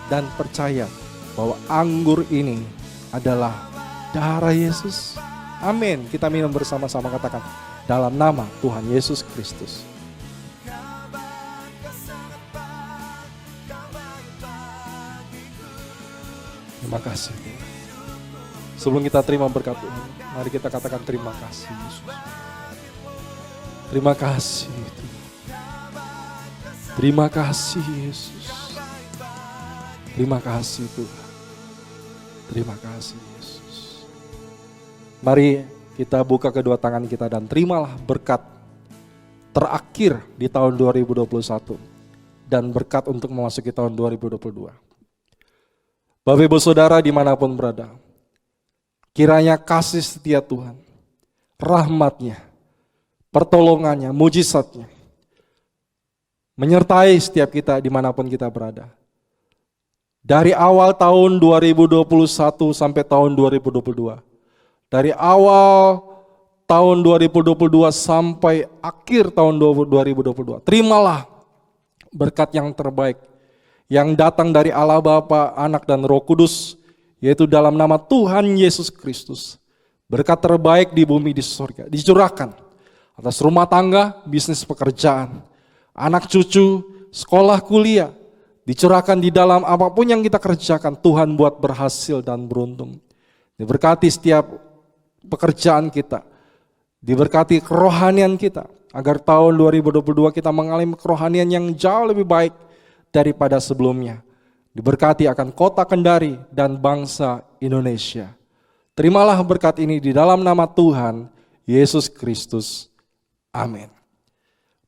dan percaya bahwa anggur ini adalah darah Yesus? Amin. Kita minum bersama-sama, katakan, dalam nama Tuhan Yesus Kristus. Terima kasih Tuhan. Sebelum kita terima berkat Tuhan, mari kita katakan terima kasih Yesus. Terima kasih Tuhan. Terima kasih Yesus. Terima kasih Tuhan. Terima kasih Yesus. Mari kita buka kedua tangan kita dan terimalah berkat terakhir di tahun 2021 dan berkat untuk memasuki tahun 2022. Bapak Ibu Saudara dimanapun berada, kiranya kasih setia Tuhan, rahmat-Nya, pertolongannya, mujizat-Nya menyertai setiap kita dimanapun kita berada. Dari awal tahun 2021 sampai tahun 2022. Dari awal tahun 2022 sampai akhir tahun 2022. Terimalah berkat yang terbaik yang datang dari Allah Bapa, Anak dan Roh Kudus, yaitu dalam nama Tuhan Yesus Kristus. Berkat terbaik di bumi di surga dicurahkan atas rumah tangga, bisnis pekerjaan, anak cucu, sekolah kuliah, dicurahkan di dalam apapun yang kita kerjakan. Tuhan buat berhasil dan beruntung. Diberkati setiap pekerjaan kita, diberkati kerohanian kita, agar tahun 2022 kita mengalami kerohanian yang jauh lebih baik daripada sebelumnya. Diberkati akan kota Kendari dan bangsa Indonesia. Terimalah berkat ini di dalam nama Tuhan Yesus Kristus. Amin.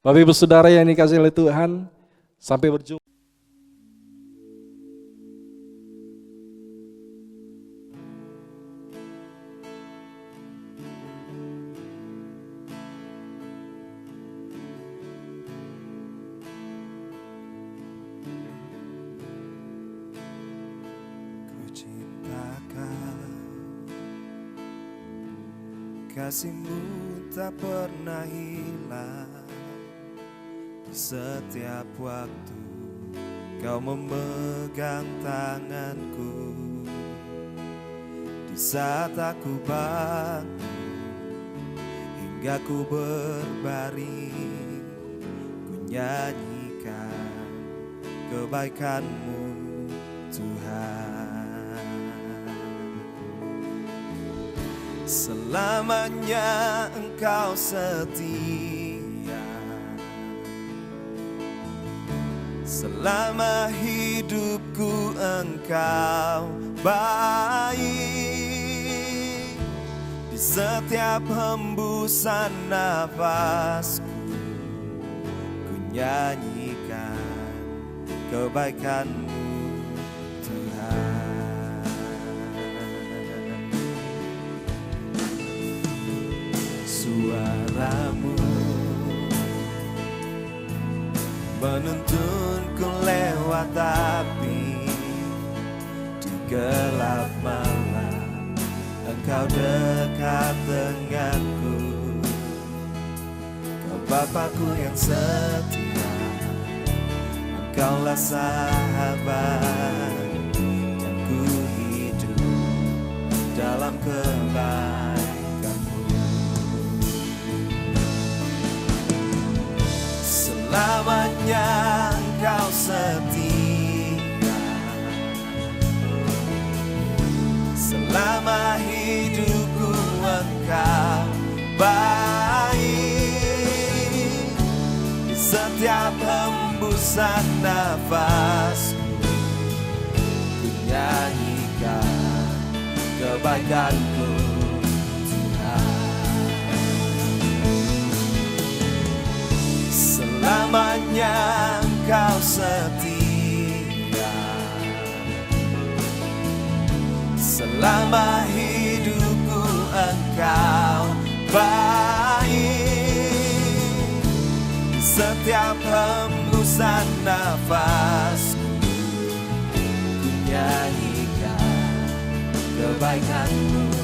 Bapak Ibu Saudara yang dikasihi oleh Tuhan, sampai berjumpa. Kasih-Mu tak pernah hilang. Di setiap waktu Kau memegang tanganku. Di saat aku bangun hingga ku berbaring, ku nyanyikan kebaikan-Mu Tuhan. Selamanya Engkau setia, selama hidupku Engkau baik. Di setiap hembusan nafasku, ku nyanyikan kebaikan-Mu Tuhan. Suara-Mu menuntunku lewat api. Di gelap malam Engkau dekat denganku. Kau Bapa-Ku yang setia, Engkaulah sahabat, dan ku hidup dalam kebaikan. Selamanya Engkau setia, selama hidupku Engkau baik. Di setiap hembusan nafasku, ku nyanyikan kebaikan-Mu selamanya Engkau setia, selama hidupku Engkau baik. Setiap hembusan nafasku ku nyanyikan kebaikan-Mu.